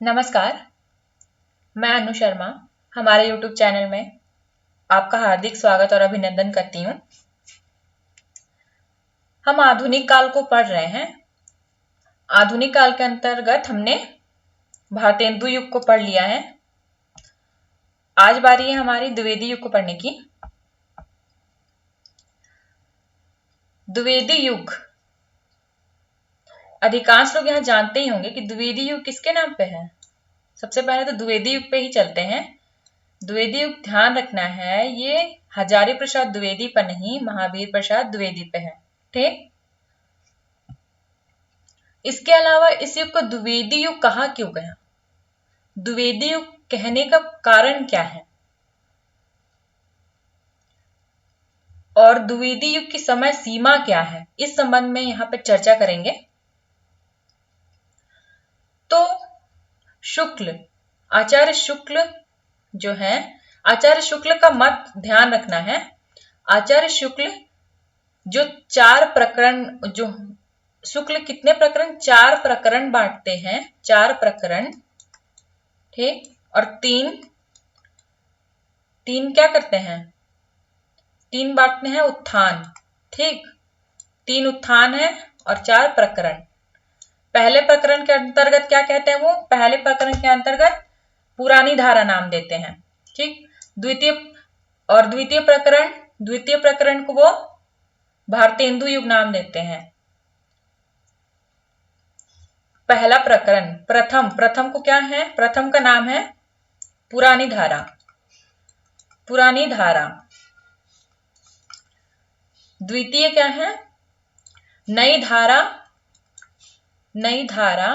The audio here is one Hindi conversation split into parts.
नमस्कार, मैं अनु शर्मा हमारे YouTube चैनल में आपका हार्दिक स्वागत और अभिनंदन करती हूँ। हम आधुनिक काल को पढ़ रहे हैं। आधुनिक काल के अंतर्गत हमने भारतेंदु युग को पढ़ लिया है। आज बारी है हमारी द्विवेदी युग को पढ़ने की। द्विवेदी युग, अधिकांश लोग यहाँ जानते ही होंगे कि द्विवेदी युग किसके नाम पे है। सबसे पहले तो द्विवेदी युग पे ही चलते हैं। द्विवेदी युग ध्यान रखना है, ये हजारी प्रसाद द्विवेदी पर नहीं, महावीर प्रसाद द्विवेदी पे है। ठीक, इसके अलावा इस युग को द्विवेदी युग कहा क्यों गया, द्विवेदी युग कहने का कारण क्या है, और द्विवेदी युग की समय सीमा क्या है, इस संबंध में यहाँ पे चर्चा करेंगे। तो शुक्ल, आचार्य शुक्ल जो है, आचार्य शुक्ल का मत ध्यान रखना है। आचार्य शुक्ल जो 4 प्रकरण, जो शुक्ल कितने प्रकरण, 4 प्रकरण बांटते हैं, 4 प्रकरण। ठीक, और तीन क्या करते हैं, 3 बांटते हैं उत्थान। ठीक, 3 उत्थान है और 4 प्रकरण। पहले प्रकरण के अंतर्गत क्या कहते हैं वो, पहले प्रकरण के अंतर्गत पुरानी धारा नाम देते हैं। ठीक, द्वितीय प्रकरण को वो भारतेंदु युग नाम देते हैं। पहला प्रकरण, प्रथम को क्या है, प्रथम का नाम है पुरानी धारा। द्वितीय क्या है, नई धारा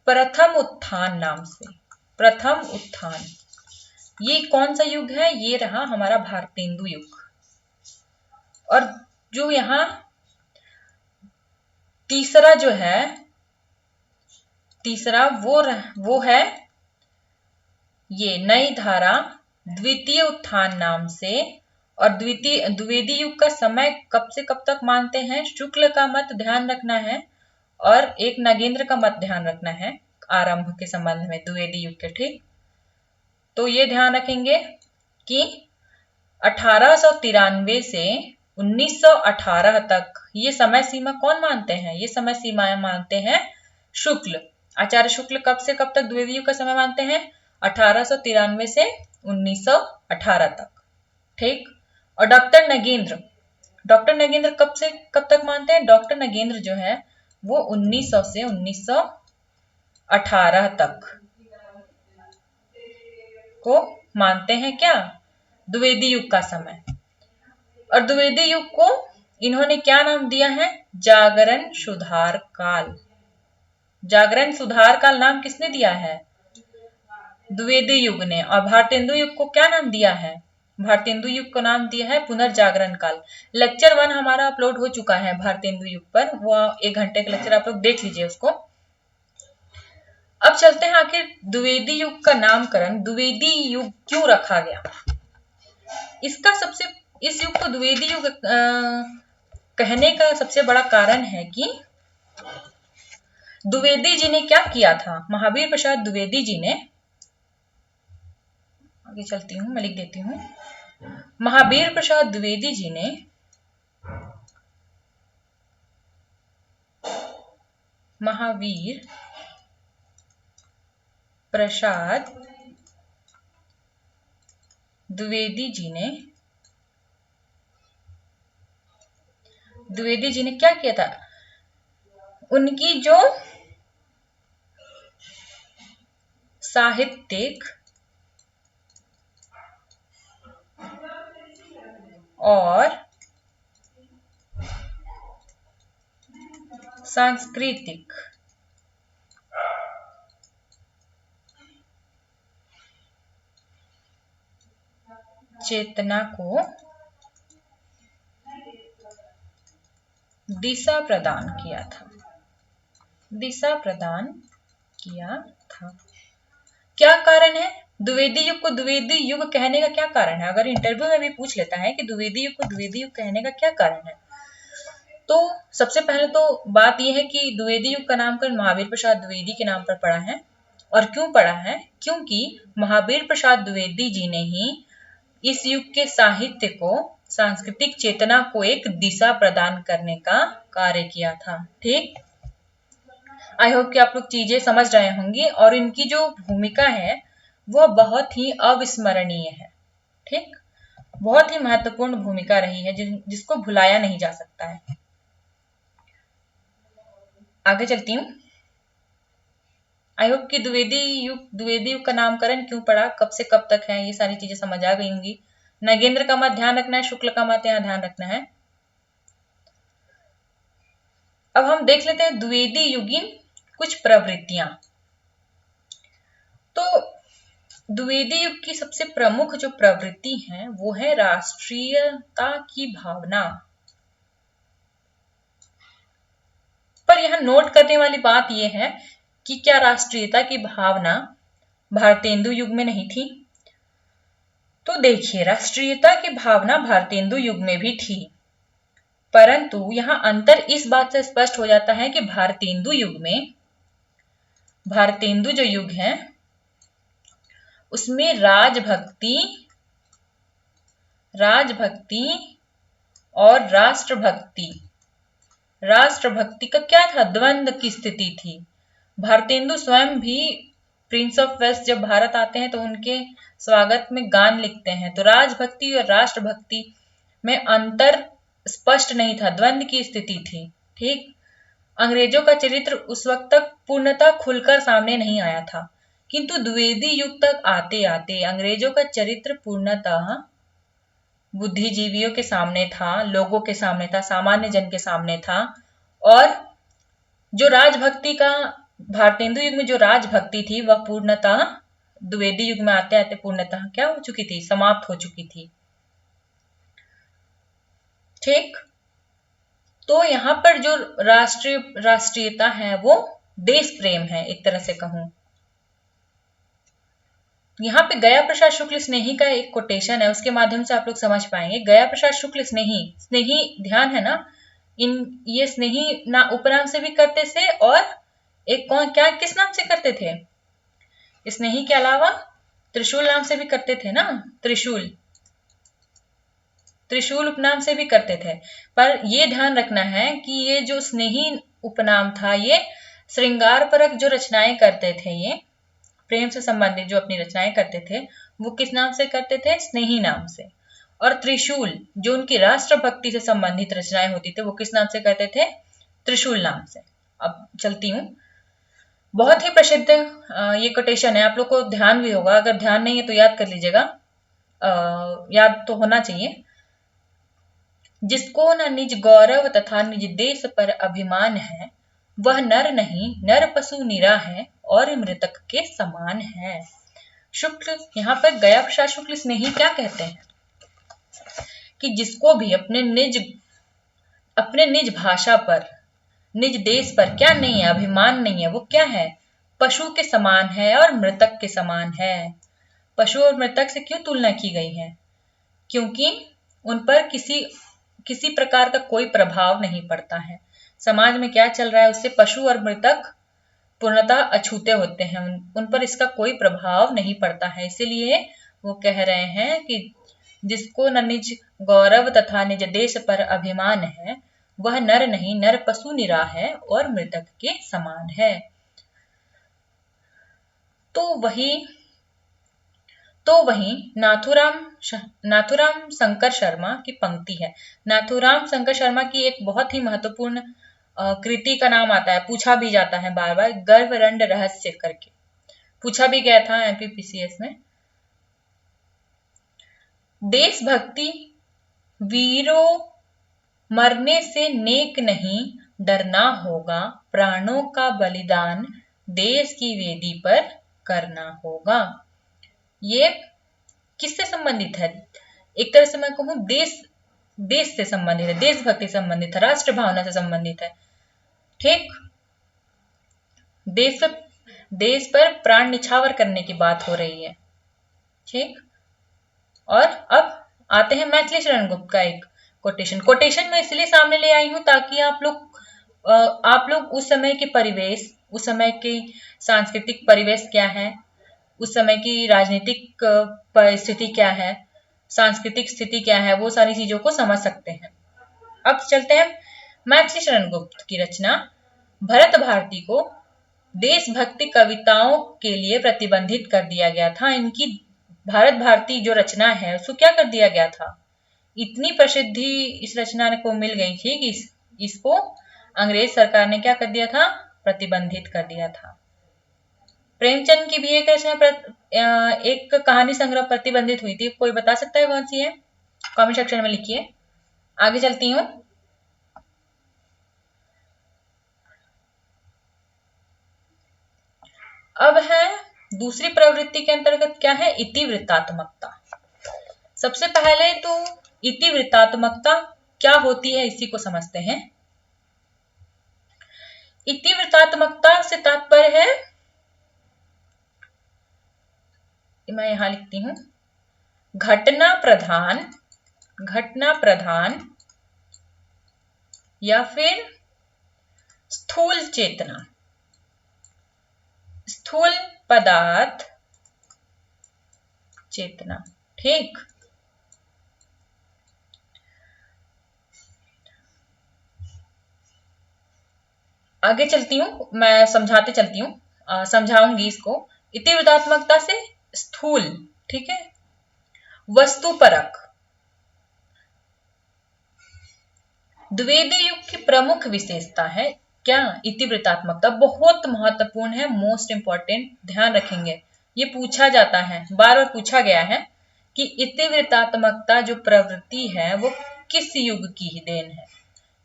प्रथम उत्थान नाम से, प्रथम उत्थान। ये कौन सा युग है, ये रहा हमारा भारतेंदु युग। और जो यहां तीसरा जो है, वो है ये नई धारा द्वितीय उत्थान नाम से। और द्विवेदी युग का समय कब से कब तक मानते हैं, शुक्ल का मत ध्यान रखना है और एक नगेंद्र का मत ध्यान रखना है आरंभ के संबंध में द्विवेदी युग के। ठीक, तो ये ध्यान रखेंगे कि 1893 से 1918 तक ये समय सीमा कौन मानते हैं, ये समय सीमा मानते हैं शुक्ल। आचार्य शुक्ल कब से कब तक द्विवेदी युग का समय मानते हैं, 1893 से 1918 तक। ठीक, और डॉक्टर नगेंद्र कब से कब तक मानते हैं, डॉक्टर नगेंद्र जो है वो 1900 से 1918 तक को मानते हैं क्या, द्विवेदी युग का समय। और द्विवेदी युग को इन्होंने क्या नाम दिया है, जागरण सुधार काल। जागरण सुधार काल नाम किसने दिया है, द्विवेदी युग ने। और भारतेंदु युग को क्या नाम दिया है, भारतेंदु युग को नाम दिया है पुनर्जागरण काल। लेक्चर 1 हमारा अपलोड हो चुका है भारतेंदु युग पर, वो 1 घंटे का लेक्चर आप लोग देख लीजिए उसको। अब चलते हैं आखिर द्विवेदी युग का नामकरण द्विवेदी युग क्यों रखा गया। इसका इस युग को द्विवेदी युग कहने का सबसे बड़ा कारण है कि द्विवेदी जी ने क्या किया था, महावीर प्रसाद द्विवेदी जी ने, आगे चलती हूं, मैं लिख देती हूं। महावीर प्रसाद द्विवेदी जी ने महावीर प्रसाद द्विवेदी जी ने क्या किया था, उनकी जो साहित्यिक और सांस्कृतिक चेतना को दिशा प्रदान किया था। क्या कारण है, द्विवेदी युग को द्विवेदी युग कहने का क्या कारण है, अगर इंटरव्यू में भी पूछ लेता है कि द्विवेदी युग को द्विवेदी युग कहने का क्या कारण है, तो सबसे पहले तो बात यह है कि द्विवेदी युग का नामकरण महावीर प्रसाद द्विवेदी के नाम पर पड़ा है। और क्यों पड़ा है? क्योंकि महावीर प्रसाद द्विवेदी जी ने ही इस युग के साहित्य को, सांस्कृतिक चेतना को एक दिशा प्रदान करने का कार्य किया था। ठीक, आई होप कि आप लोग चीजें समझ रहे होंगे और इनकी जो भूमिका है वह बहुत ही अविस्मरणीय है। ठीक, बहुत ही महत्वपूर्ण भूमिका रही है जिसको भुलाया नहीं जा सकता है। आगे चलती हूँ। आई होप कि द्विवेदी युग का नामकरण क्यों पड़ा, कब से कब तक है, ये सारी चीजें समझ आ गई होंगी। नगेंद्र का मत ध्यान रखना है, शुक्ल का मत यहाँ ध्यान रखना है। अब हम देख लेते हैं द्विवेदी युगीन कुछ प्रवृत्तियां। तो द्विवेदी युग की सबसे प्रमुख जो प्रवृत्ति है वो है राष्ट्रीयता की भावना। पर यहां नोट करने वाली बात यह है कि क्या राष्ट्रीयता की भावना भारतेंदु युग में नहीं थी? तो देखिए, राष्ट्रीयता की भावना भारतेंदु युग में भी थी, परंतु यहां अंतर इस बात से स्पष्ट हो जाता है कि भारतेंदु युग में, भारतेंदु जो युग है उसमें राजभक्ति और राष्ट्रभक्ति का क्या था? द्वंद्व की स्थिति थी। भारतेंदु स्वयं भी प्रिंस ऑफ वेस्ट जब भारत आते हैं तो उनके स्वागत में गान लिखते हैं। तो राजभक्ति और राष्ट्रभक्ति में अंतर स्पष्ट नहीं था, द्वंद्व की स्थिति थी। ठीक, अंग्रेजों का चरित्र उस वक्त तक पूर्णतः खुलकर सामने नहीं आया था, किंतु द्विवेदी युग तक आते आते अंग्रेजों का चरित्र पूर्णतः बुद्धिजीवियों के सामने था, लोगों के सामने था, सामान्य जन के सामने था। और जो राजभक्ति का, भारतेंदु युग में जो राजभक्ति थी वह पूर्णतः द्विवेदी युग में आते आते पूर्णतः क्या हो चुकी थी? समाप्त हो चुकी थी। ठीक, तो यहाँ पर जो राष्ट्रीयता है वो देश प्रेम है, एक तरह से कहूं। यहाँ पे गया प्रसाद शुक्ल स्नेही का एक कोटेशन है, उसके माध्यम से आप लोग समझ पाएंगे। गया प्रसाद शुक्ल स्नेही ध्यान है ना, ये स्नेही ना उपनाम से भी करते थे और एक कौन क्या किस नाम से करते थे? स्नेही के अलावा त्रिशूल नाम से भी करते थे ना, त्रिशूल उपनाम से भी करते थे। पर ये ध्यान रखना है कि ये जो स्नेही उपनाम था ये श्रृंगार परक जो रचनाएं करते थे, ये प्रेम से संबंधित जो अपनी रचनाएं करते थे वो किस नाम से करते थे? स्नेही नाम से। और त्रिशूल जो उनकी राष्ट्रभक्ति से संबंधित रचनाएं होती थी वो किस नाम से करते थे? त्रिशूल नाम से। अब चलती हूँ, बहुत ही प्रसिद्ध ये कोटेशन है, आप लोग को ध्यान भी होगा, अगर ध्यान नहीं है तो याद कर लीजिएगा, याद तो होना चाहिए। जिसको न निज गौरव तथा निज देश पर अभिमान है, वह नर नहीं नर पशु निरा है और मृतक के समान है। शुक्ल, यहाँ पर गया प्रसाद शुक्ल स्नेही क्या कहते हैं कि जिसको भी अपने निज भाषा पर, निज देश पर क्या नहीं है? अभिमान नहीं है, वो क्या है? पशु के समान है और मृतक के समान है। पशु और मृतक से क्यों तुलना की गई है? क्योंकि उन पर किसी प्रकार का कोई प्रभाव नहीं पड़ता है। समाज में क्या चल रहा है उससे पशु और मृतक पूर्णतः अछूते होते हैं, उन पर इसका कोई प्रभाव नहीं पड़ता है। इसीलिए वो कह रहे हैं कि जिसको न निज गौरव तथा निज देश पर अभिमान है, वह नर नहीं नर पशु निरा है और मृतक के समान है। तो वही नाथुराम शंकर शर्मा की पंक्ति है। नाथुराम शंकर शर्मा की एक बहुत ही महत्वपूर्ण कृति का नाम आता है, पूछा भी जाता है बार बार, गर्वरंड रहस्य करके पूछा भी गया था एमपीपीसीएस में। देशभक्ति वीरों मरने से नेक नहीं, डरना होगा प्राणों का बलिदान, देश की वेदी पर करना होगा। ये किससे संबंधित है? एक तरह से मैं कहूं देश से संबंधित है, देशभक्ति से संबंधित है, राष्ट्र भावना से संबंधित है। ठीक, देश पर प्राण निछावर करने की बात हो रही है। ठीक, और अब आते हैं मैथिली शरण गुप्त का एक कोटेशन मैं इसलिए सामने ले आई हूं ताकि आप लोग उस समय के परिवेश उस समय की सांस्कृतिक परिवेश क्या है, उस समय की राजनीतिक परिस्थिति क्या है, सांस्कृतिक स्थिति क्या है, वो सारी चीजों को समझ सकते हैं। अब चलते हैं महर्षि शरण गुप्त की रचना भरत भारती को देशभक्ति कविताओं के लिए प्रतिबंधित कर दिया गया था। इनकी भारत भारती जो रचना है उसको क्या कर दिया गया था, इतनी प्रसिद्धि इस रचना को मिल गई थी कि इसको अंग्रेज सरकार ने क्या कर दिया था, प्रतिबंधित कर दिया था। प्रेमचंद की भी एक रचना एक कहानी संग्रह प्रतिबंधित हुई थी, कोई बता सकता है कौन सी है? कमेंट सेक्शन में लिखिए। आगे चलती हूँ। अब है दूसरी प्रवृत्ति के अंतर्गत क्या है, इतिवृत्तात्मकता। सबसे पहले तो इतिवृत्तात्मकता क्या होती है इसी को समझते हैं। इतिवृत्तात्मकता से तात्पर्य है, मैं यहां लिखती हूं, घटना प्रधान या फिर स्थूल चेतना, स्थूल पदार्थ चेतना। ठीक, आगे चलती हूँ, मैं समझाते चलती हूँ, समझाऊंगी इसको। इतिवृत्तात्मकता से स्थूल, ठीक है, वस्तुपरक। द्विवेदी युग की प्रमुख विशेषता है क्या, इतिवृत्तात्मकता। बहुत महत्वपूर्ण है, मोस्ट इंपॉर्टेंट, ध्यान रखेंगे, ये पूछा जाता है, बार बार पूछा गया है कि इतिवृत्तात्मकता जो प्रवृत्ति है वो किस युग की देन है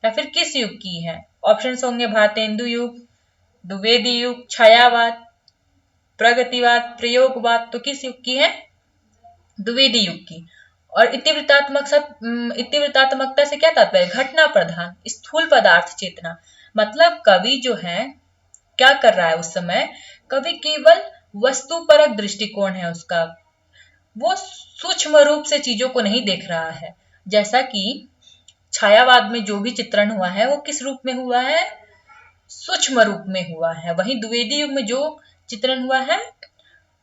या फिर किस युग की है। ऑप्शंस होंगे भारतेंदु युग, द्विवेदी युग, छायावाद, प्रगतिवाद, प्रयोगवाद। तो किस युग की है, द्विवेदी युग की। और इतिवृत्तात्मकता से क्या तात्पर्य, घटना प्रधान, स्थूल पदार्थ चेतना। मतलब कवि जो है क्या कर रहा है उस समय, कवि केवल वस्तुपरक दृष्टिकोण है उसका, वो सूक्ष्म रूप से चीजों को नहीं देख रहा है। जैसा कि छायावाद में जो भी चित्रण हुआ है वो किस रूप में हुआ है, सूक्ष्म रूप में हुआ है। वहीं द्विवेदी युग में जो चित्रण हुआ है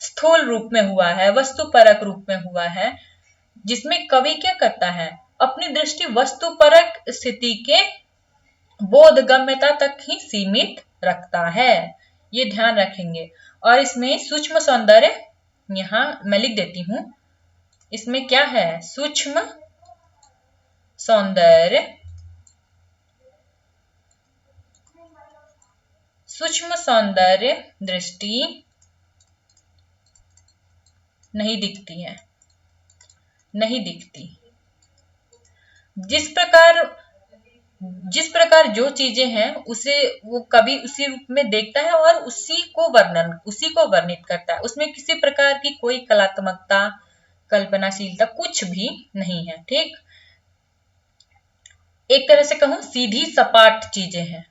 स्थूल रूप में हुआ है, वस्तुपरक रूप में हुआ है, जिसमें कवि क्या करता है, अपनी दृष्टि वस्तुपरक स्थिति के बोधगम्यता तक ही सीमित रखता है, ये ध्यान रखेंगे। और इसमें सूक्ष्म सौंदर्य, यहां मैं लिख देती हूं, इसमें क्या है, सूक्ष्म सौंदर्य, सूक्ष्म सौंदर्य दृष्टि नहीं दिखती है, नहीं दिखती। जिस प्रकार जो चीजें हैं उसे वो कभी उसी रूप में देखता है और उसी को वर्णित करता है। उसमें किसी प्रकार की कोई कलात्मकता, कल्पनाशीलता कुछ भी नहीं है। ठीक, एक तरह से कहूं सीधी सपाट चीजें हैं।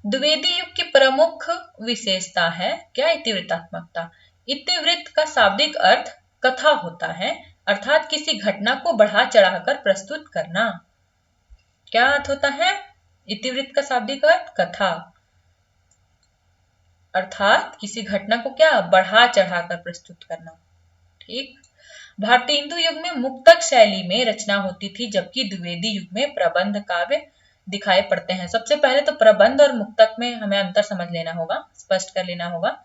द्विवेदी युग की प्रमुख विशेषता है क्या, इतिवृत्तात्मकता। इतिवृत्त का शाब्दिक अर्थ कथा होता है, अर्थात किसी घटना को बढ़ा चढ़ाकर प्रस्तुत करना। क्या अर्थ होता है, इतिवृत्त का शाब्दिक अर्थ कथा, अर्थात किसी घटना को क्या बढ़ा चढ़ाकर प्रस्तुत करना। ठीक, भारतेंदु युग में मुक्तक शैली में रचना होती थी, जबकि द्विवेदी युग में प्रबंध काव्य दिखाई पड़ते हैं। सबसे पहले तो प्रबंध और मुक्तक में हमें अंतर समझ लेना होगा, स्पष्ट कर लेना होगा।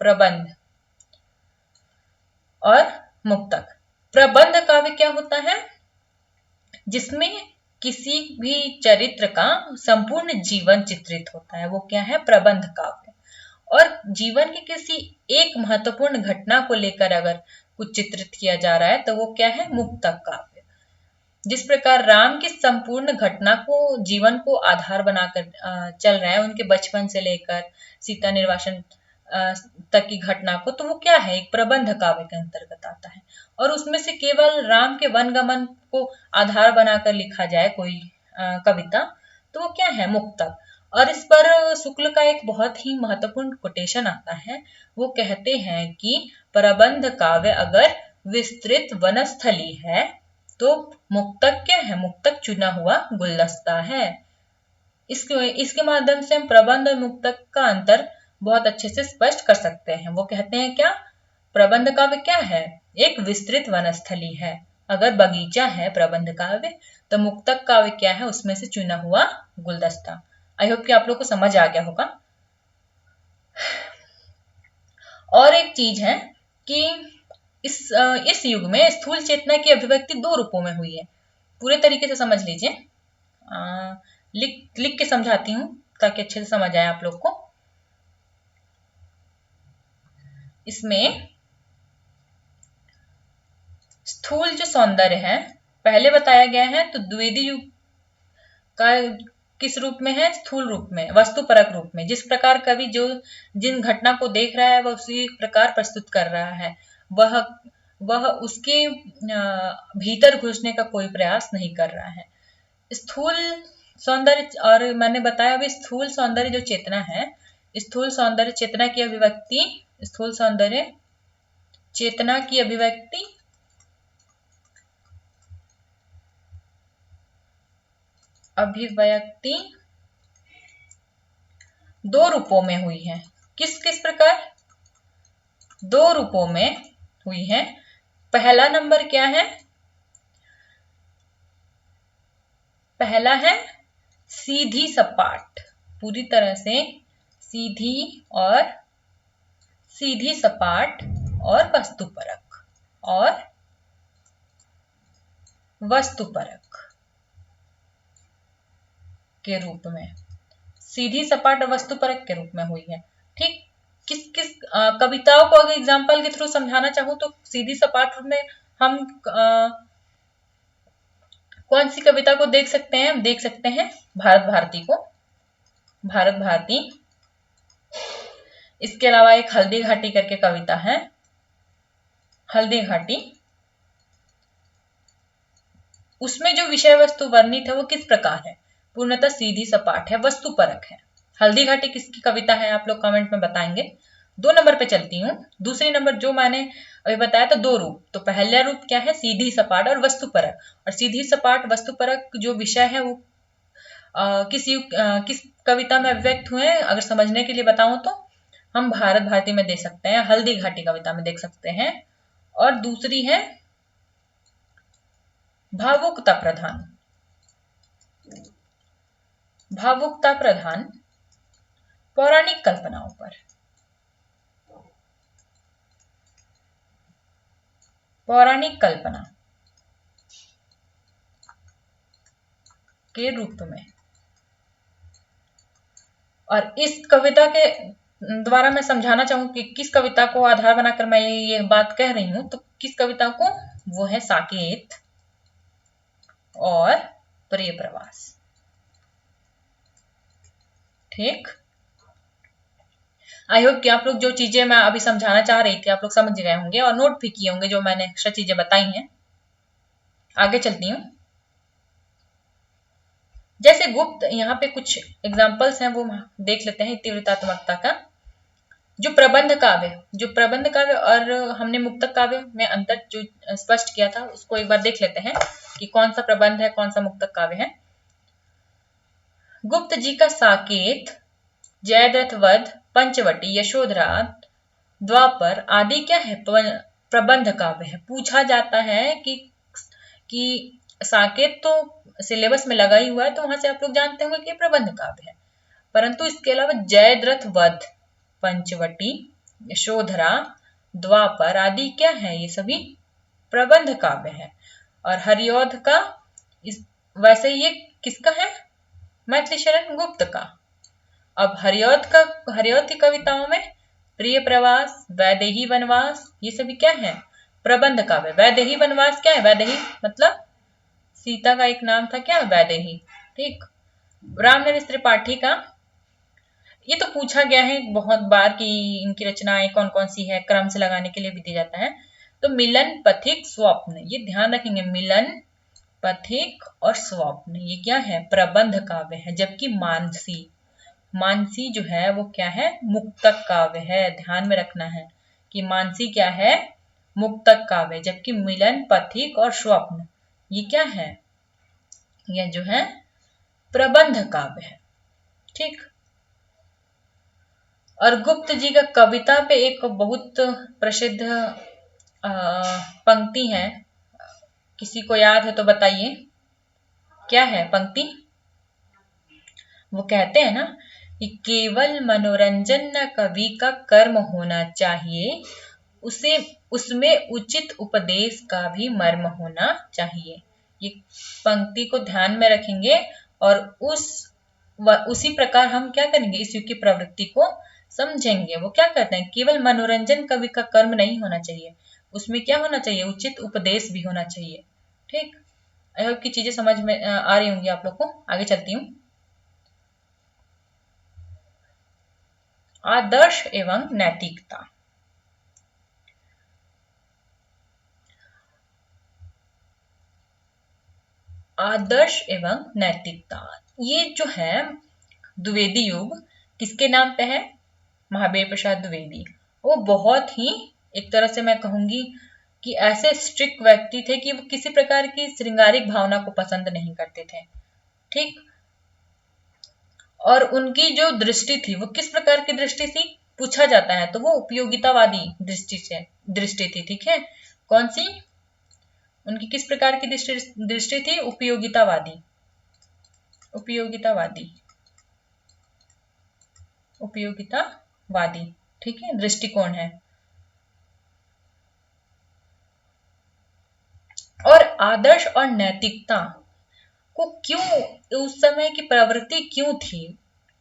प्रबंध और मुक्तक। प्रबंध काव्य क्या होता है, जिसमें किसी भी चरित्र का संपूर्ण जीवन चित्रित होता है, वो क्या है, प्रबंध काव्य। और जीवन की किसी एक महत्वपूर्ण घटना को लेकर अगर कुछ चित्रित किया जा रहा है तो वो क्या है, मुक्तक काव्य। जिस प्रकार राम की संपूर्ण घटना को, जीवन को आधार बनाकर चल रहा है, उनके बचपन से लेकर सीता निर्वासन तक की घटना को, तो वो क्या है, एक प्रबंध काव्य के अंतर्गत आता है। और उसमें से केवल राम के वनगमन को आधार बनाकर लिखा जाए कोई कविता, तो वो क्या है, मुक्तक। और इस पर शुक्ल का एक बहुत ही महत्वपूर्ण कोटेशन आता है, वो कहते हैं कि प्रबंध काव्य अगर विस्तृत वनस्थली है तो मुक्तक क्या है, मुक्तक चुना हुआ गुलदस्ता है। इसके माध्यम से हम प्रबंध और मुक्तक का अंतर बहुत अच्छे से स्पष्ट कर सकते हैं। वो कहते हैं क्या, प्रबंध काव्य क्या है, एक विस्तृत वनस्थली है। अगर बगीचा है प्रबंध काव्य, तो मुक्तक काव्य क्या है, उसमें से चुना हुआ गुलदस्ता। आई होप कि आप लोग को समझ आ गया होगा। और एक चीज है कि इस युग में स्थूल चेतना की अभिव्यक्ति दो रूपों में हुई है। पूरे तरीके से समझ लीजिए, लिख के समझाती हूँ ताकि अच्छे से समझ आए आप लोग को। इसमें स्थूल जो सौंदर्य है पहले बताया गया है, तो द्विवेदी युग का किस रूप में है, स्थूल रूप में, वस्तुपरक रूप में। जिस प्रकार कवि जो जिन घटना को देख रहा है वह उसी प्रकार प्रस्तुत कर रहा है, वह उसके भीतर घुसने का कोई प्रयास नहीं कर रहा है। स्थूल सौंदर्य, और मैंने बताया अभी स्थूल सौंदर्य जो चेतना है, स्थूल सौंदर्य चेतना की अभिव्यक्ति, स्थूल सौंदर्य चेतना की अभिव्यक्ति दो रूपों में हुई है। किस किस प्रकार, दो रूपों में हुई है। पहला नंबर क्या है, पहला है सीधी सपाट, पूरी तरह से सीधी सपाट और वस्तुपरक के रूप में, सीधी सपाट और वस्तुपरक के रूप में हुई है। ठीक, किस किस कविताओं को अगर एग्जाम्पल के थ्रू समझाना चाहूँ तो सीधी सपाट रूप में हम कौन सी कविता को देख सकते हैं, हम देख सकते हैं भारत भारती को, भारत भारती। इसके अलावा एक हल्दी घाटी करके कविता है, हल्दी घाटी। उसमें जो विषय वस्तु वर्णित है वो किस प्रकार है, पूर्णतः सीधी सपाट है, वस्तुपरक है। हल्दी घाटी किसकी कविता है, आप लोग कमेंट में बताएंगे। 2 नंबर पे चलती हूँ। दूसरी नंबर जो मैंने अभी बताया था, 2 रूप। तो पहला रूप क्या है, सीधी सपाट और वस्तुपरक। और सीधी सपाट वस्तुपरक जो विषय है वो किस कविता में अभिव्यक्त हुए हैं, अगर समझने के लिए बताऊं तो हम भारत भारती में देख सकते हैं, हल्दी घाटी कविता में देख सकते हैं। और दूसरी है भावुकता प्रधान, भावुकता प्रधान पौराणिक कल्पनाओं पर, पौराणिक कल्पना के रूप में। और इस कविता के द्वारा मैं समझाना चाहूँ कि किस कविता को आधार बनाकर मैं ये बात कह रही हूं, तो किस कविता को, वो है साकेत और प्रिय प्रवास। ठीक, आई होप कि आप लोग जो चीजें मैं अभी समझाना चाह रही थी आप लोग समझ गए होंगे और नोट भी किए होंगे जो मैंने एक्स्ट्रा चीजें बताई हैं। आगे चलती हूँ। जैसे गुप्त, यहाँ पे कुछ एग्जाम्पल्स हैं वो देख लेते हैं तीव्रतात्मकता का। जो प्रबंध काव्य और हमने मुक्तक काव्य में अंतर जो स्पष्ट किया था उसको एक बार देख लेते हैं कि कौन सा प्रबंध है कौन सा मुक्तक काव्य है। गुप्त जी का साकेत, जयद्रथ वध, पंचवटी, यशोधरा, द्वापर आदि क्या है, प्रबंध काव्य है। पूछा जाता है कि साकेत तो सिलेबस में लगा ही हुआ है, तो वहां से आप लोग जानते होंगे कि प्रबंध काव्य है। परंतु इसके अलावा जयद्रथ वध, पंचवटी, यशोधरा, द्वापर आदि क्या है, ये सभी प्रबंध काव्य है। और हरिऔध का वैसे ये किसका है, मैथिली शरण गुप्त का। अब हरिऔध की कविताओं में प्रिय प्रवास, वैदेही वनवास, ये सभी क्या है, प्रबंध काव्य। वैदेही वनवास क्या है, वैदेही मतलब सीता का एक नाम था क्या, वैदेही। ठीक, रामनरेश त्रिपाठी का, ये तो पूछा गया है बहुत बार कि इनकी रचनाएं कौन कौन सी है, क्रम से लगाने के लिए भी दिया जाता है। तो मिलन, पथिक, स्वप्न, ये ध्यान रखेंगे, मिलन, पथिक और स्वप्न, ये क्या है, प्रबंध काव्य है। जबकि मानसी जो है वो क्या है, मुक्तक काव्य है। ध्यान में रखना है कि मानसी क्या है, मुक्तक काव्य। जबकि मिलन, पथिक और स्वप्न ये क्या है, ये जो है प्रबंध काव्य है। ठीक। और गुप्त जी का कविता पे एक बहुत प्रसिद्ध पंक्ति है, किसी को याद है तो बताइए क्या है पंक्ति। वो कहते हैं ना कि केवल मनोरंजन न कवि का कर्म होना चाहिए, उसे उसमें उचित उपदेश का भी मर्म होना चाहिए। ये पंक्ति को ध्यान में रखेंगे और उसी प्रकार हम क्या करेंगे, इस युग की प्रवृत्ति को समझेंगे। वो क्या कहते हैं, केवल मनोरंजन कवि का कर्म नहीं होना चाहिए, उसमें क्या होना चाहिए, उचित उपदेश भी होना चाहिए। ठीक, आई होप की चीजें समझ में आ रही होंगी आप लोग को। आगे चलती हूँ। आदर्श एवं नैतिकता। आदर्श एवं नैतिकता, ये जो है द्विवेदी युग किसके नाम पे है, महावीर प्रसाद द्विवेदी। वो बहुत ही, एक तरह से मैं कहूंगी कि ऐसे स्ट्रिक्ट व्यक्ति थे कि वो किसी प्रकार की श्रृंगारिक भावना को पसंद नहीं करते थे। ठीक, और उनकी जो दृष्टि थी वो किस प्रकार की दृष्टि थी पूछा जाता है तो वो उपयोगितावादी दृष्टि थी। ठीक है, कौन सी, उनकी किस प्रकार की दृष्टि थी, उपयोगितावादी। उपयोगितावादी, उपयोगितावादी, ठीक है, दृष्टिकोण है। और आदर्श और नैतिकता को क्यों, उस समय की प्रवृत्ति क्यों थी,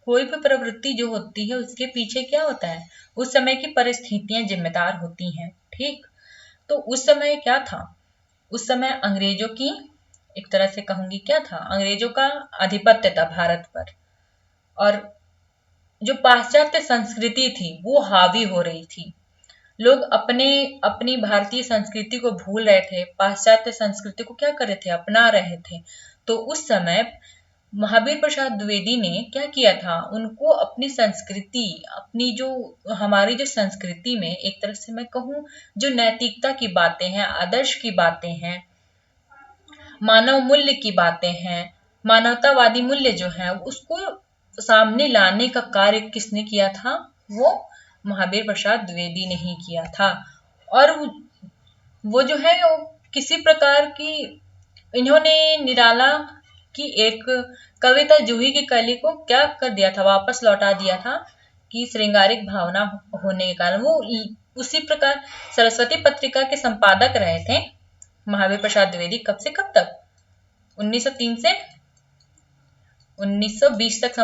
कोई भी प्रवृत्ति जो होती है उसके पीछे क्या होता है, उस समय की परिस्थितियां जिम्मेदार होती हैं। ठीक, तो उस समय क्या था, उस समय अंग्रेजों की, एक तरह से कहूंगी क्या था, अंग्रेजों का आधिपत्य था भारत पर, और जो पाश्चात्य संस्कृति थी वो हावी हो रही थी। लोग अपनी भारतीय संस्कृति को भूल रहे थे, पाश्चात्य संस्कृति को क्या कर रहे थे, अपना रहे थे। तो उस समय महावीर प्रसाद द्विवेदी ने क्या किया था, उनको अपनी संस्कृति, अपनी जो हमारी जो संस्कृति में एक तरह से मैं कहूँ जो नैतिकता की बातें हैं, आदर्श की बातें हैं, मानव मूल्य की बातें हैं, मानवतावादी मूल्य जो है उसको सामने लाने का कार्य किसने किया था, वो महावीर प्रसाद द्विवेदी ने ही किया था। और वो जो है वो किसी प्रकार की, इन्होंने निराला की एक कविता जूही की कली को क्या कर दिया था, वापस लौटा दिया था कि श्रृंगारिक भावना होने के कारण वो उसी प्रकार सरस्वती पत्रिका के संपादक रहे थे महावीर प्रसाद द्विवेदी। कब से कब तक, 1903 से 1920 तक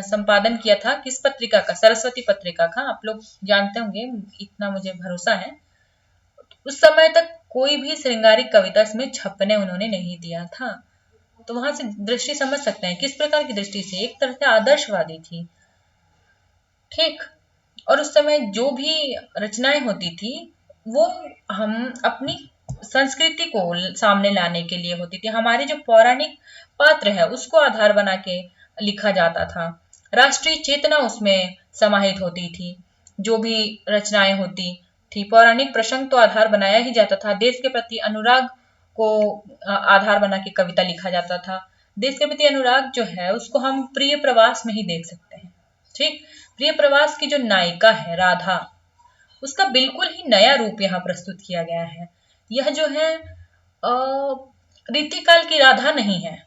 संपादन किया था। किस पत्रिका का, सरस्वती पत्रिका का, आप लोग जानते होंगे, इतना मुझे भरोसा है। उस समय तक कोई भी श्रृंगारिक कविता इसमें छपने उन्होंने नहीं दिया था। तो वहां से दृष्टि समझ सकते हैं किस प्रकार की दृष्टि से, एक तरह से आदर्शवादी थी। ठीक, और उस समय जो भी रचनाएं होती थी वो हम अपनी संस्कृति को सामने लाने के लिए होती थी, हमारे जो पौराणिक पात्र है उसको आधार बना के लिखा जाता था, राष्ट्रीय चेतना उसमें समाहित होती थी। जो भी रचनाएं होती थी, पौराणिक प्रसंग तो आधार बनाया ही जाता था, देश के प्रति अनुराग को आधार बना के कविता लिखा जाता था। देश के प्रति अनुराग जो है उसको हम प्रिय प्रवास में ही देख सकते हैं। ठीक, प्रिय प्रवास की जो नायिका है राधा, उसका बिल्कुल ही नया रूप यहाँ प्रस्तुत किया गया है। यह जो है रीतिकाल की राधा नहीं है।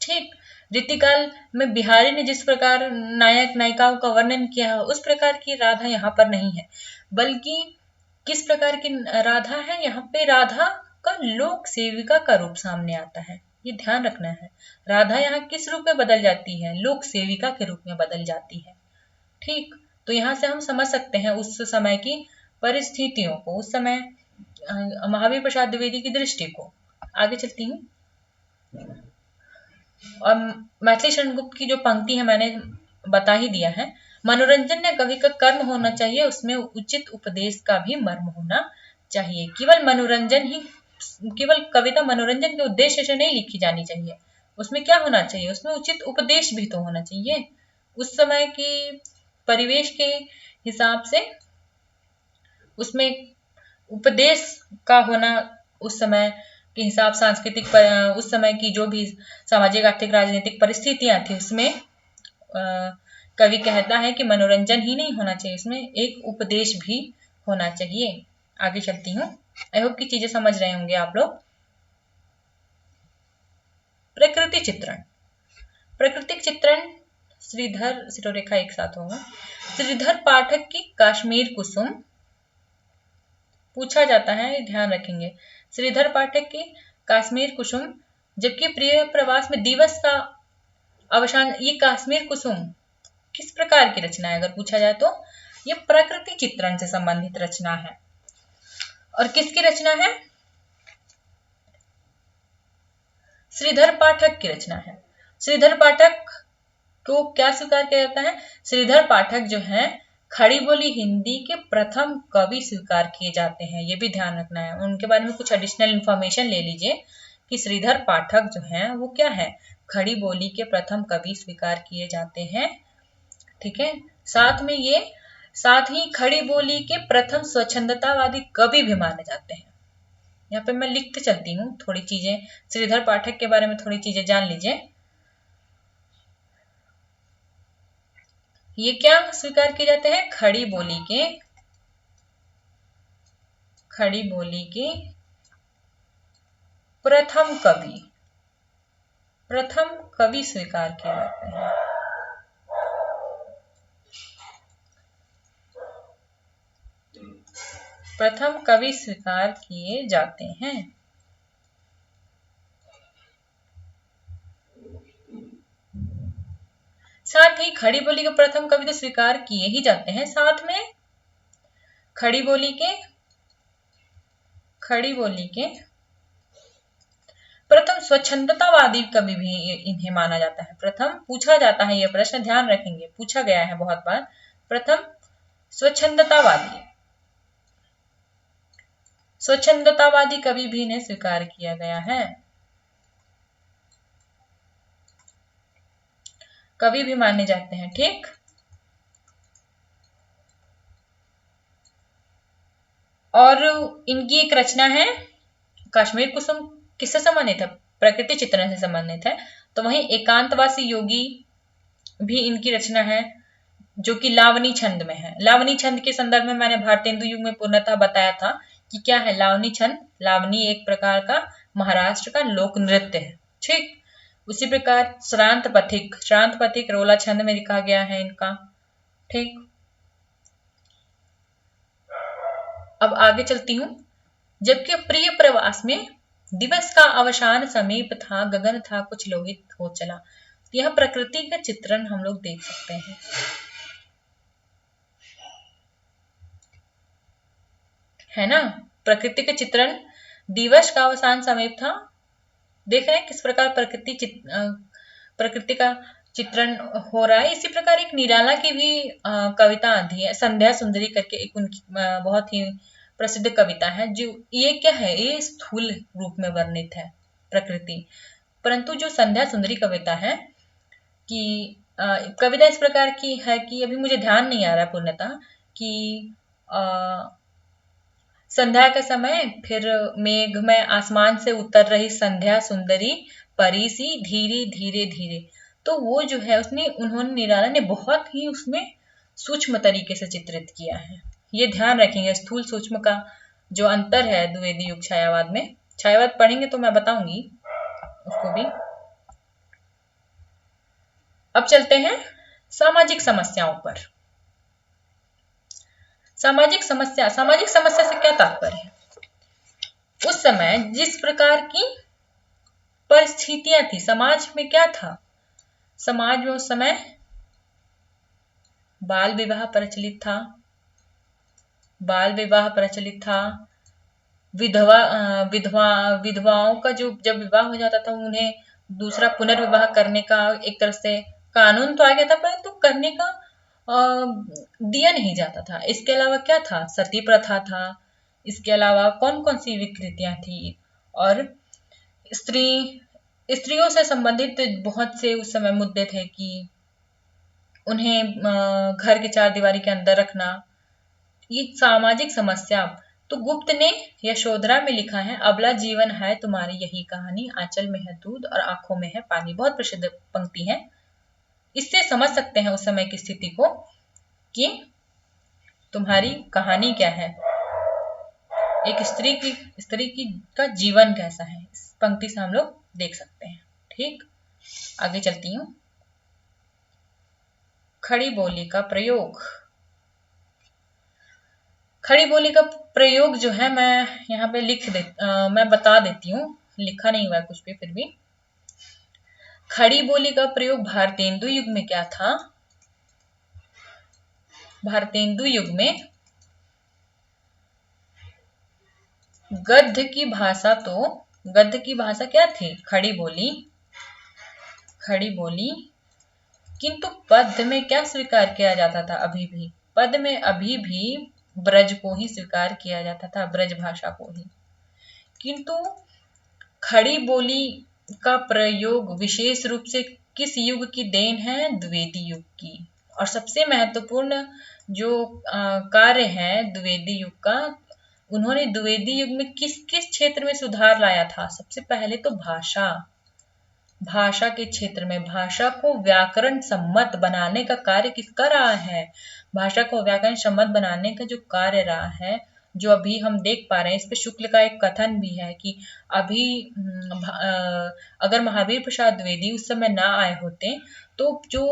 ठीक, रीतिकाल में बिहारी ने जिस प्रकार नायक नायिकाओं का वर्णन किया है उस प्रकार की राधा यहाँ पर नहीं है, बल्कि किस प्रकार की राधा है, यहाँ पे राधा का लोक सेविका का रूप सामने आता है। ये ध्यान रखना है, राधा यहाँ किस रूप में बदल जाती है, लोक सेविका के रूप में बदल जाती है। ठीक, तो यहाँ से हम समझ सकते हैं उस समय की परिस्थितियों को, उस समय महावीर प्रसाद द्विवेदी की दृष्टि को। आगे चलती हूँ। और मैथिली शरण गुप्त की जो पंक्ति है मैंने बता ही दिया है, मनोरंजन ने कवि का कर्म होना चाहिए, उसमें उचित उपदेश का भी मर्म होना चाहिए। केवल मनोरंजन ही, केवल कविता मनोरंजन के उद्देश्य से नहीं लिखी जानी चाहिए, उसमें क्या होना चाहिए, उसमें उचित उपदेश भी तो होना चाहिए। उस समय की परिवेश के हिसाब से उसमें उपदेश का होना, उस समय के हिसाब, सांस्कृतिक उस समय की जो भी सामाजिक आर्थिक राजनीतिक परिस्थितियां थी उसमें कवि कहता है कि मनोरंजन ही नहीं होना चाहिए, इसमें एक उपदेश भी होना चाहिए। आगे चलती हूँ। आई होप की चीजें समझ रहे होंगे आप लोग। प्रकृति चित्रण। प्राकृतिक चित्रण श्रीधर सिरोरेखा एक साथ होगा। श्रीधर पाठक की कश्मीर कुसुम पूछा जाता है, ध्यान रखेंगे। श्रीधर पाठक की कश्मीर कुसुम, जबकि प्रिय प्रवास में दिवस का अवसान। ये कश्मीर कुसुम किस प्रकार की रचना है अगर पूछा जाए तो? ये प्रकृति चित्रण से संबंधित रचना है। और किसकी रचना है? श्रीधर पाठक की रचना है। श्रीधर पाठक को क्या स्वीकार किया जाता है? श्रीधर पाठक जो है खड़ी बोली हिंदी के प्रथम कवि स्वीकार किए जाते हैं, ये भी ध्यान रखना है। उनके बारे में कुछ एडिशनल इंफॉर्मेशन ले लीजिए कि श्रीधर पाठक जो है वो क्या है, खड़ी बोली के प्रथम कवि स्वीकार किए जाते हैं। ठीक है, साथ ही खड़ी बोली के प्रथम स्वच्छंदतावादी कवि भी माने जाते हैं। यहाँ पे मैं लिखते चलती हूँ थोड़ी चीजें, श्रीधर पाठक के बारे में थोड़ी चीजें जान लीजिए। ये क्या स्वीकार किए जाते हैं? खड़ी बोली के प्रथम कवि स्वीकार किए जाते हैं। प्रथम कवि स्वीकार किए जाते हैं। साथ ही खड़ी बोली के प्रथम कवि तो स्वीकार किए ही जाते हैं, साथ में खड़ी बोली के प्रथम स्वच्छंदतावादी कवि भी इन्हें माना जाता है। प्रथम पूछा जाता है, यह प्रश्न ध्यान रखेंगे, पूछा गया है बहुत बार। प्रथम स्वच्छंदतावादी कवि भी इन्हें स्वीकार किया गया है, कवि भी माने जाते हैं। ठीक, और इनकी एक रचना है कश्मीर कुसुम, किससे संबंधित है? प्रकृति चित्रण से संबंधित है। तो वहीं एकांतवासी योगी भी इनकी रचना है, जो कि लावनी छंद में है। लावनी छंद के संदर्भ में मैंने भारतेंदु युग में पूर्णतः बताया था कि क्या है लावनी छंद। लावनी एक प्रकार का महाराष्ट्र का लोक नृत्य है। ठीक, उसी प्रकार श्रांत पथिक रोला छंद में लिखा गया है इनका। ठीक, अब आगे चलती हूँ। जबकि प्रिय प्रवास में दिवस का अवसान समीप था, गगन था कुछ लोहित हो चला। यह प्रकृति का चित्रण हम लोग देख सकते हैं। है ना, प्रकृति का चित्रण, दिवस का अवसान समीप था। देख रहे हैं किस प्रकार प्रकृति का चित्रण हो रहा है। इसी प्रकार एक निराला की भी कविता आती है, संध्या सुंदरी करके, एक उनकी बहुत ही प्रसिद्ध कविता है। जो ये क्या है, ये स्थूल रूप में वर्णित है प्रकृति, परंतु जो संध्या सुंदरी कविता है कि कविता इस प्रकार की है कि अभी मुझे ध्यान नहीं आ रहा पूर्णतः कि संध्या के समय फिर मेघ में आसमान से उतर रही संध्या सुंदरी परी सी धीरे धीरे धीरे। तो वो जो है उन्होंने निराला ने बहुत ही उसमें सूक्ष्म तरीके से चित्रित किया है। ये ध्यान रखेंगे, स्थूल सूक्ष्म का जो अंतर है द्विवेदी युग छायावाद में। छायावाद पढ़ेंगे तो मैं बताऊंगी उसको भी। अब चलते हैं सामाजिक समस्याओं पर। सामाजिक समस्या से क्या तात्पर्य है? उस समय जिस प्रकार की परिस्थितियां थी समाज में, क्या था समाज में उस समय? बाल विवाह प्रचलित था। विधवाओं का जब विवाह हो जाता था उन्हें दूसरा पुनर्विवाह करने का एक तरह से कानून तो आ गया था, परंतु करने का दिया नहीं जाता था। इसके अलावा क्या था? सती प्रथा था। इसके अलावा कौन कौन सी विकृतियां थी? और स्त्रियों से संबंधित बहुत से उस समय मुद्दे थे कि उन्हें घर के चार दीवारी के अंदर रखना। ये सामाजिक समस्या। तो गुप्त ने यशोधरा में लिखा है, अबला जीवन है तुम्हारी यही कहानी, आंचल में है दूध और आंखों में है पानी। बहुत प्रसिद्ध पंक्ति है। इससे समझ सकते हैं उस समय की स्थिति को कि तुम्हारी कहानी क्या है, एक स्त्री की का जीवन कैसा है, इस पंक्ति से हम लोग देख सकते हैं। ठीक, आगे चलती हूँ। खड़ी बोली का प्रयोग। खड़ी बोली का प्रयोग जो है मैं यहाँ पे मैं बता देती हूँ, लिखा नहीं हुआ है कुछ भी, फिर भी खड़ी बोली का प्रयोग भारतेंदु युग में क्या था? भारतेंदु युग में गद्य की भाषा क्या थी? खड़ी बोली। किंतु पद्य में क्या स्वीकार किया जाता था? पद्य में अभी भी ब्रज को ही स्वीकार किया जाता था, ब्रज भाषा को ही। किंतु खड़ी बोली का प्रयोग विशेष रूप से किस युग की देन है? द्विवेदी युग की। और सबसे महत्वपूर्ण जो कार्य है द्विवेदी युग का, उन्होंने द्विवेदी युग में किस किस क्षेत्र में सुधार लाया था? सबसे पहले तो भाषा के क्षेत्र में, भाषा को व्याकरण सम्मत बनाने का कार्य किसका रहा है? भाषा को व्याकरण सम्मत बनाने का जो कार्य रहा है, जो अभी हम देख पा रहे हैं, इस पे शुक्ल का एक कथन भी है कि अभी अगर महावीर प्रसाद द्विवेदी उस समय ना आए होते तो जो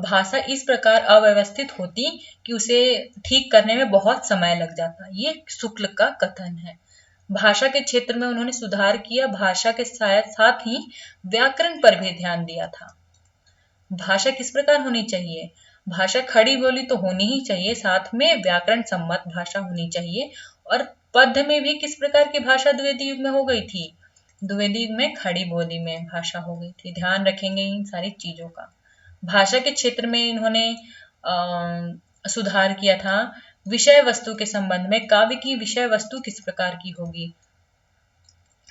भाषा इस प्रकार अव्यवस्थित होती कि उसे ठीक करने में बहुत समय लग जाता। ये शुक्ल का कथन है। भाषा के क्षेत्र में उन्होंने सुधार किया, भाषा के साथ ही व्याकरण पर भी ध्यान दिया था। भाषा किस प्रकार होनी चाहिए? भाषा खड़ी बोली तो होनी ही चाहिए, साथ में व्याकरण सम्मत भाषा होनी चाहिए। और पद्य में भी किस प्रकार की भाषा द्विवेदी युग में हो गई थी? द्विवेदी युग में खड़ी बोली में भाषा हो गई थी। ध्यान रखेंगे इन सारी चीजों का। भाषा के क्षेत्र में इन्होंने सुधार किया था। विषय वस्तु के संबंध में, काव्य की विषय वस्तु किस प्रकार की होगी?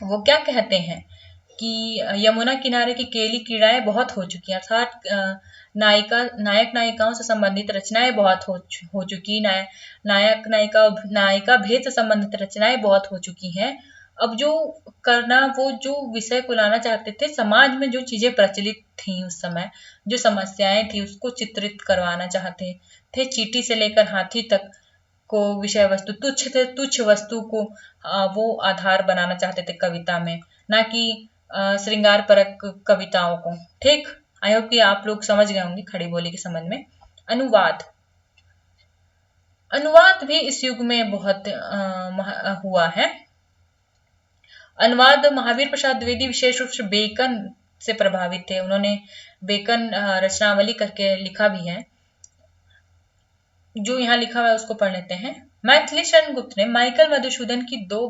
वो क्या कहते हैं कि यमुना किनारे की केली कीड़ाएं बहुत हो चुकी हैं, अर्थात नायक नायिकाओं से संबंधित रचनाएं बहुत हो चुकी, नायक नायिका भेद से संबंधित रचनाएं बहुत हो चुकी हैं। अब जो करना, वो जो विषय को लाना चाहते थे, समाज में जो चीजें प्रचलित थी उस समय, जो समस्याएं थी, उसको चित्रित करवाना चाहते थे। चींटी से लेकर हाथी तक को विषय वस्तु, तुच्छ वस्तु को वो आधार बनाना चाहते थे कविता में, ना कि श्रृंगार परक कविताओं को। ठीक, आई होप कि आप लोग समझ गए होंगे खड़ी बोली के संबंध में। अनुवाद भी इस युग में बहुत हुआ है। अनुवाद महावीर प्रसाद द्विवेदी विशेष रूप से बेकन से प्रभावित थे। उन्होंने बेकन रचनावली करके लिखा भी है। जो यहाँ लिखा हुआ है उसको पढ़ लेते हैं। मैथिली शरण गुप्त ने माइकल मधुसूदन की 2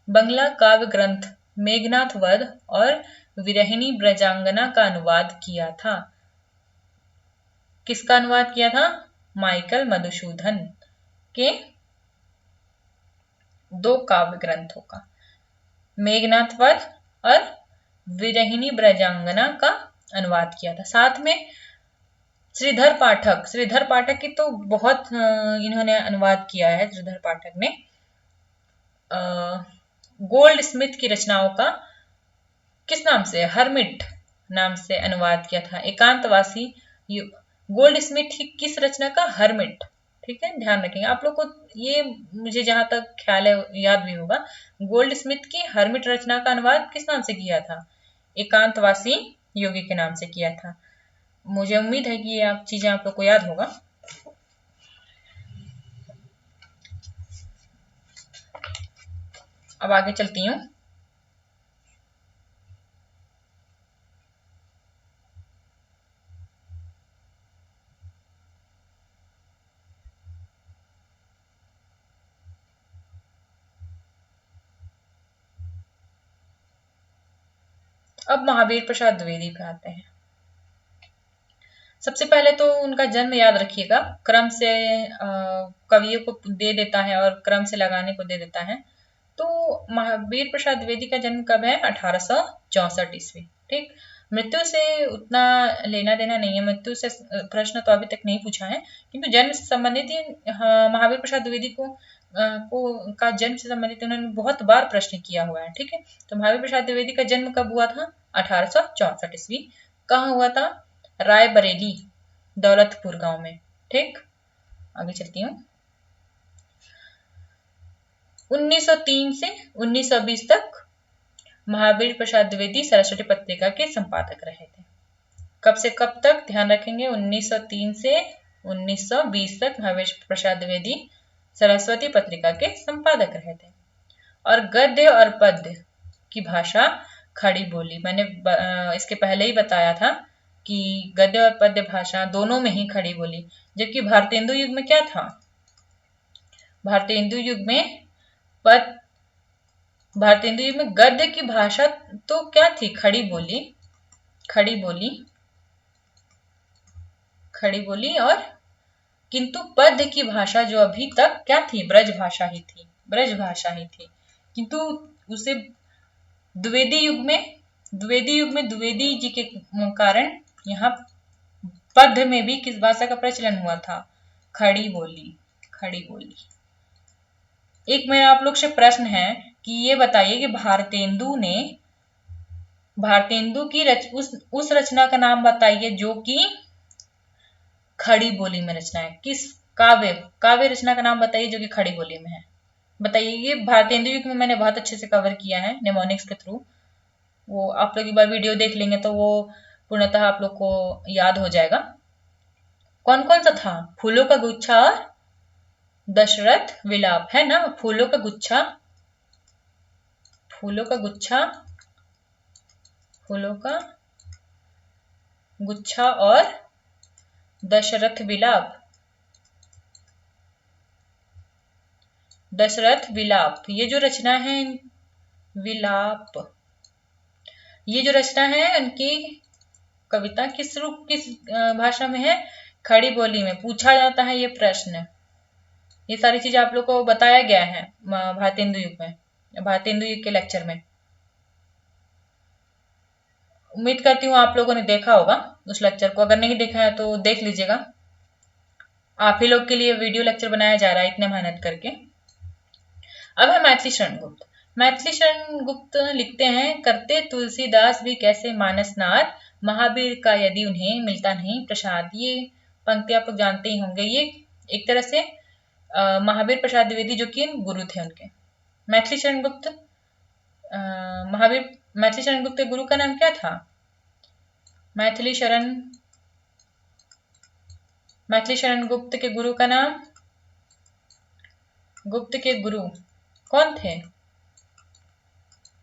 बंगला काव्य ग्रंथ मेघनाथ वध और विरहिणी ब्रजांगना का अनुवाद किया था। किसका अनुवाद किया था? माइकल मधुसूदन के 2 काव्य ग्रंथों का, मेघनाथ वध और विरहिणी ब्रजांगना का अनुवाद किया था। साथ में श्रीधर पाठक की तो बहुत इन्होंने अनुवाद किया है। श्रीधर पाठक ने गोल्ड स्मिथ की रचनाओं का किस नाम से? हर्मिट नाम से अनुवाद किया था। एकांतवासी गोल्ड स्मिथ की किस रचना का? हर्मिट। ठीक है, ध्यान रखेंगे आप लोग को, ये मुझे जहां तक ख्याल है याद भी होगा। गोल्ड स्मिथ की हर्मिट रचना का अनुवाद किस नाम से किया था? एकांतवासी योगी के नाम से किया था। मुझे उम्मीद है कि ये चीजें आप लोग को याद होगा। अब आगे चलती हूँ। अब महावीर प्रसाद द्विवेदी पे आते हैं। सबसे पहले तो उनका जन्म याद रखिएगा, क्रम से कवियों को दे देता है और क्रम से लगाने को दे देता है। तो महावीर प्रसाद द्विवेदी का जन्म कब है? 1864 ईस्वी। ठीक, मृत्यु से उतना लेना देना नहीं है, मृत्यु से प्रश्न तो अभी तक नहीं पूछा है, किंतु जन्म से संबंधित महावीर प्रसाद द्विवेदी का जन्म से संबंधित उन्होंने बहुत बार प्रश्न किया हुआ है। ठीक है, तो महावीर प्रसाद द्विवेदी का जन्म कब हुआ था? 1864 ईस्वी। कहाँ हुआ था? रायबरेली, दौलतपुर गांव में। ठीक, आगे चलती हूँ। 1903 से 1920 तक महावीर प्रसाद द्विवेदी सरस्वती पत्रिका के संपादक रहे थे। कब से कब तक? ध्यान रखेंगे, 1903 से 1920 तक महावीर प्रसाद द्विवेदी सरस्वती पत्रिका के संपादक रहे थे। और गद्य और पद्य की भाषा खड़ी बोली। मैंने इसके पहले ही बताया था कि गद्य और पद्य भाषा दोनों में ही खड़ी बोली। जबकि भारतेंदु युग में क्या था? भारतेंदु युग में भारतेंदु युग में गद्य की भाषा तो क्या थी? खड़ी बोली, खड़ी बोली, खड़ी बोली। और किंतु पद्य की भाषा जो अभी तक क्या थी? ब्रज भाषा ही थी, ब्रज भाषा ही थी। किंतु उसे द्विवेदी युग में द्विवेदी जी के कारण यहाँ पद्य में भी किस भाषा का प्रचलन हुआ था? खड़ी बोली, खड़ी बोली। एक मेरा आप लोग से प्रश्न है कि ये बताइए कि भारतेंदु की उस रचना का नाम बताइए जो कि खड़ी बोली में रचना है। किस काव्य रचना का नाम बताइए जो कि खड़ी बोली में है? बताइए। ये भारतेंदु युग में मैंने बहुत अच्छे से कवर किया है निमोनिक्स के थ्रू। वो आप लोग एक बार वीडियो देख लेंगे तो वो पूर्णतः आप लोग को याद हो जाएगा। कौन कौन सा था? फूलों का गुच्छा और दशरथ विलाप, है ना? फूलों का गुच्छा, फूलों का गुच्छा, फूलों का गुच्छा और दशरथ विलाप, दशरथ विलाप। ये जो रचना है विलाप, ये जो रचना है उनकी कविता किस भाषा में है? खड़ी बोली में। पूछा जाता है ये प्रश्न। ये सारी चीजें आप लोग को बताया गया है भारतेंदु युग में, भारतेंदु युग के लेक्चर में। उम्मीद करती हूँ आप लोगों ने देखा होगा उस लेक्चर को। अगर नहीं देखा है तो देख लीजिएगा। आप ही लोग के लिए वीडियो लेक्चर बनाया जा रहा है इतने मेहनत करके। अब है मैथिली शरण गुप्त। मैथिली शरण गुप्त लिखते हैं, करते तुलसीदास भी कैसे मानसनाथ, महावीर का यदि उन्हें मिलता नहीं प्रसाद। ये पंक्ति आप लोग जानते ही होंगे। ये एक तरह से महावीर प्रसाद द्विवेदी जो कि गुरु थे उनके। मैथिली शरण गुप्त मैथिली शरण गुप्त के गुरु का नाम क्या था? मैथिली शरण गुप्त के गुरु का नाम, गुप्त के गुरु कौन थे?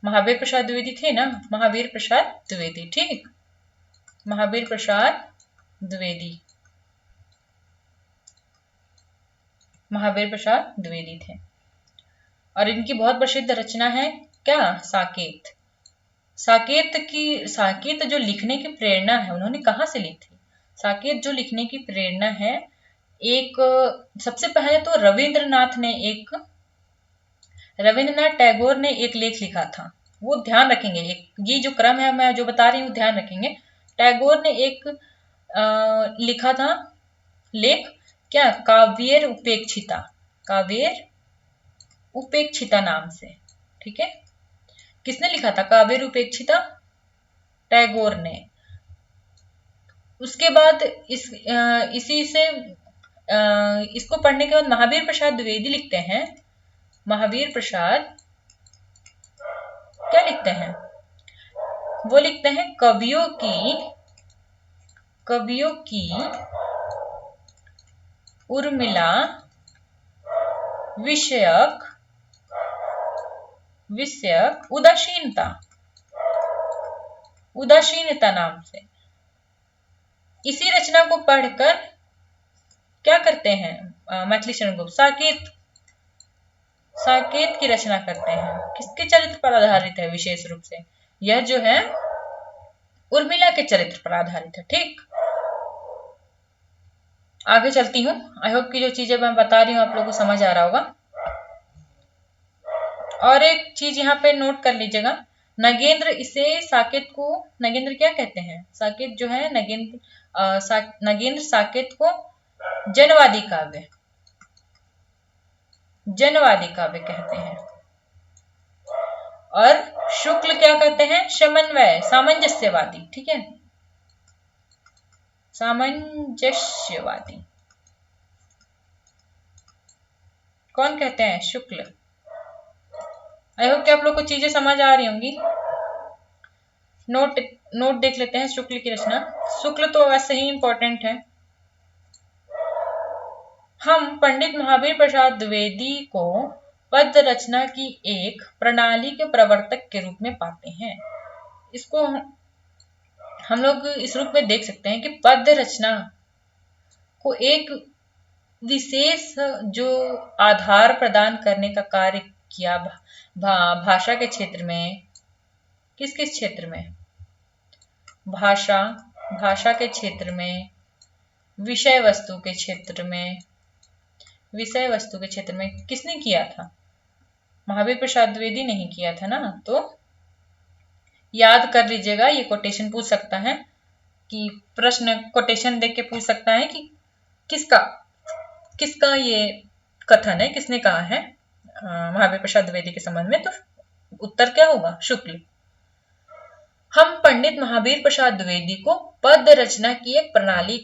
महावीर प्रसाद द्विवेदी थे ना, महावीर प्रसाद द्विवेदी। ठीक, महावीर प्रसाद द्विवेदी, महावीर प्रसाद द्विवेदी थे। और इनकी बहुत प्रसिद्ध रचना है क्या? साकेत। साकेत जो लिखने की प्रेरणा है उन्होंने कहाँ से ली थी? साकेत जो लिखने की प्रेरणा है, एक सबसे पहले तो रविंद्रनाथ टैगोर ने एक लेख लिखा था। वो ध्यान रखेंगे, ये जो क्रम है मैं जो बता रही हूँ ध्यान रखेंगे। टैगोर ने एक लिखा था लेख, क्या? काव्येर उपेक्षिता, काव्येर उपेक्षिता नाम से। ठीक है, किसने लिखा था? काव्येर उपेक्षिता, टैगोर ने। उसके बाद इसी से इसको पढ़ने के बाद महावीर प्रसाद द्विवेदी लिखते हैं। महावीर प्रसाद क्या लिखते हैं? वो लिखते हैं कवियों की उर्मिला विषयक उदासीनता नाम से। इसी रचना को पढ़कर क्या करते हैं मैथिली शरण गुप्त? साकेत की रचना करते हैं। किसके चरित्र पर आधारित है? विशेष रूप से यह जो है उर्मिला के चरित्र पर आधारित है। ठीक, आगे चलती हूँ। आई होप कि जो चीजें मैं बता रही हूँ आप लोगों को समझ आ रहा होगा। और एक चीज यहाँ पे नोट कर लीजिएगा, नगेंद्र नगेंद्र क्या कहते हैं? साकेत जो है नगेंद्र साकेत को जनवादी काव्य कहते हैं। और शुक्ल क्या कहते हैं? समन्वय, सामंजस्यवादी। ठीक है, सामंजस्यवादी कौन कहते हैं? शुक्ल। आई होप कि आप लोग को चीजें समझ आ रही होंगी। नोट नोट देख लेते हैं शुक्ल की रचना। शुक्ल तो वैसे ही इंपॉर्टेंट है। हम पंडित महावीर प्रसाद द्विवेदी को पद्य रचना की एक प्रणाली के प्रवर्तक के रूप में पाते हैं। इसको हम लोग इस रूप में देख सकते हैं कि पद्य रचना को एक विशेष जो आधार प्रदान करने का कार्य किया भाषा के क्षेत्र में। किस किस क्षेत्र में? भाषा के क्षेत्र में, विषय वस्तु के क्षेत्र में। विषय वस्तु के क्षेत्र में किसने किया था? महावीर प्रसाद द्विवेदी ने ही किया था ना। तो याद कर लीजिएगा, ये कोटेशन पूछ सकता है कि प्रश्न कोटेशन देख के पूछ सकता है कि किसका ये कथन है, किसने कहा है महावीर प्रसाद द्विवेदी के संबंध में। तो उत्तर क्या होगा? शुक्ल। हम पंडित महावीर प्रसाद द्विवेदी को पद्य रचना की एक प्रणाली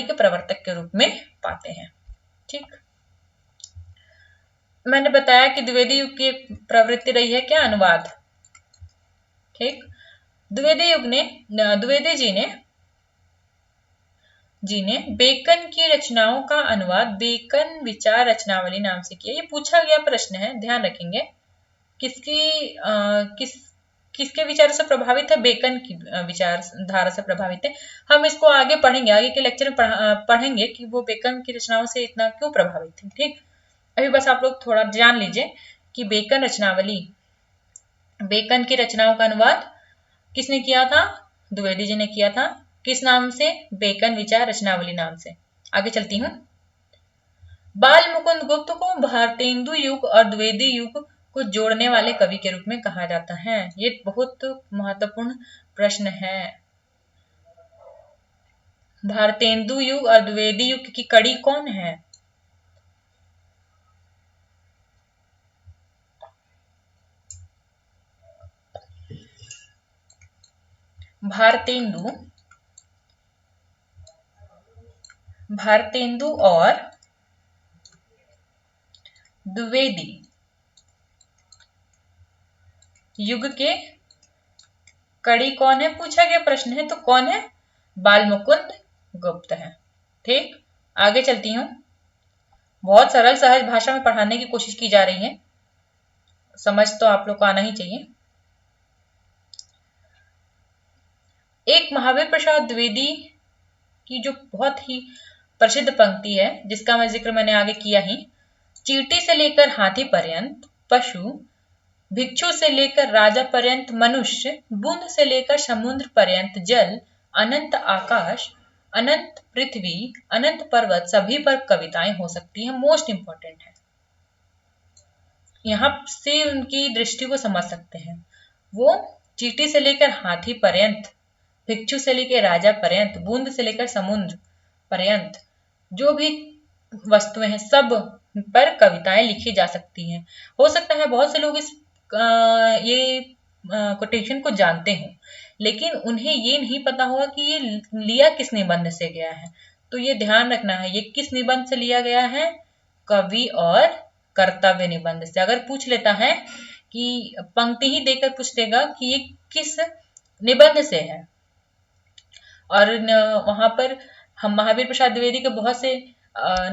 के प्रवर्तक के रूप में पाते हैं। ठीक, मैंने बताया कि द्विवेदी युग की एक प्रवृत्ति रही है क्या? अनुवाद। ठीक, द्विवेदी जी ने बेकन की रचनाओं का अनुवाद बेकन विचार रचनावली नाम से किया। ये पूछा गया प्रश्न है, ध्यान रखेंगे। किसके विचारों से प्रभावित है? बेकन की विचारधारा से प्रभावित है। हम इसको आगे पढ़ेंगे, आगे के लेक्चर में पढ़ेंगे कि वो बेकन की रचनाओं से इतना क्यों प्रभावित थे। ठीक, अभी बस आप लोग थोड़ा जान लीजिए कि बेकन रचनावली, बेकन की रचनाओं का अनुवाद किसने किया था? द्विवेदी जी ने किया था। किस नाम से? बेकन विचार रचनावली नाम से। आगे चलती हूँ। बाल मुकुंद गुप्त को भारतेंदु युग और द्विवेदी युग को जोड़ने वाले कवि के रूप में कहा जाता है। ये बहुत महत्वपूर्ण प्रश्न है। भारतेंदु युग और द्विवेदी युग की कड़ी कौन है? भारतेंदु और द्विवेदी युग के कड़ी कौन है? पूछा गया प्रश्न है, तो कौन है? बाल मुकुंद गुप्त है। ठीक, आगे चलती हूँ। बहुत सरल सहज भाषा में पढ़ाने की कोशिश की जा रही है, समझ तो आप लोग को आना ही चाहिए। एक महावीर प्रसाद द्विवेदी की जो बहुत ही प्रसिद्ध पंक्ति है, जिसका जिक्र मैंने आगे किया ही। चींटी से लेकर हाथी पर्यंत पशु, भिक्षु से लेकर राजा पर्यंत मनुष्य, बूंद से लेकर समुद्र पर्यंत जल, अनंत आकाश, अनंत पृथ्वी, अनंत पर्वत, सभी पर कविताएं हो सकती हैं। मोस्ट इंपॉर्टेंट है, यहाँ से उनकी दृष्टि को समझ सकते हैं। वो चींटी से लेकर हाथी पर्यंत, भिक्षु से लेकर राजा पर्यंत, बूंद से लेकर समुद्र पर्यंत जो भी वस्तुएं हैं, सब पर कविताएं लिखी जा सकती हैं। हो सकता है बहुत से लोग ये कोटेशन को जानते हों, लेकिन उन्हें ये नहीं पता होगा कि ये लिया किस निबंध से गया है। तो ये ध्यान रखना है, ये किस निबंध से लिया गया है? कवि और कर्तव्य निबंध से। अगर पूछ लेता है कि पंक्ति ही देकर पूछ देगा कि ये किस निबंध से है, और वहां पर हम महावीर प्रसाद द्विवेदी के बहुत से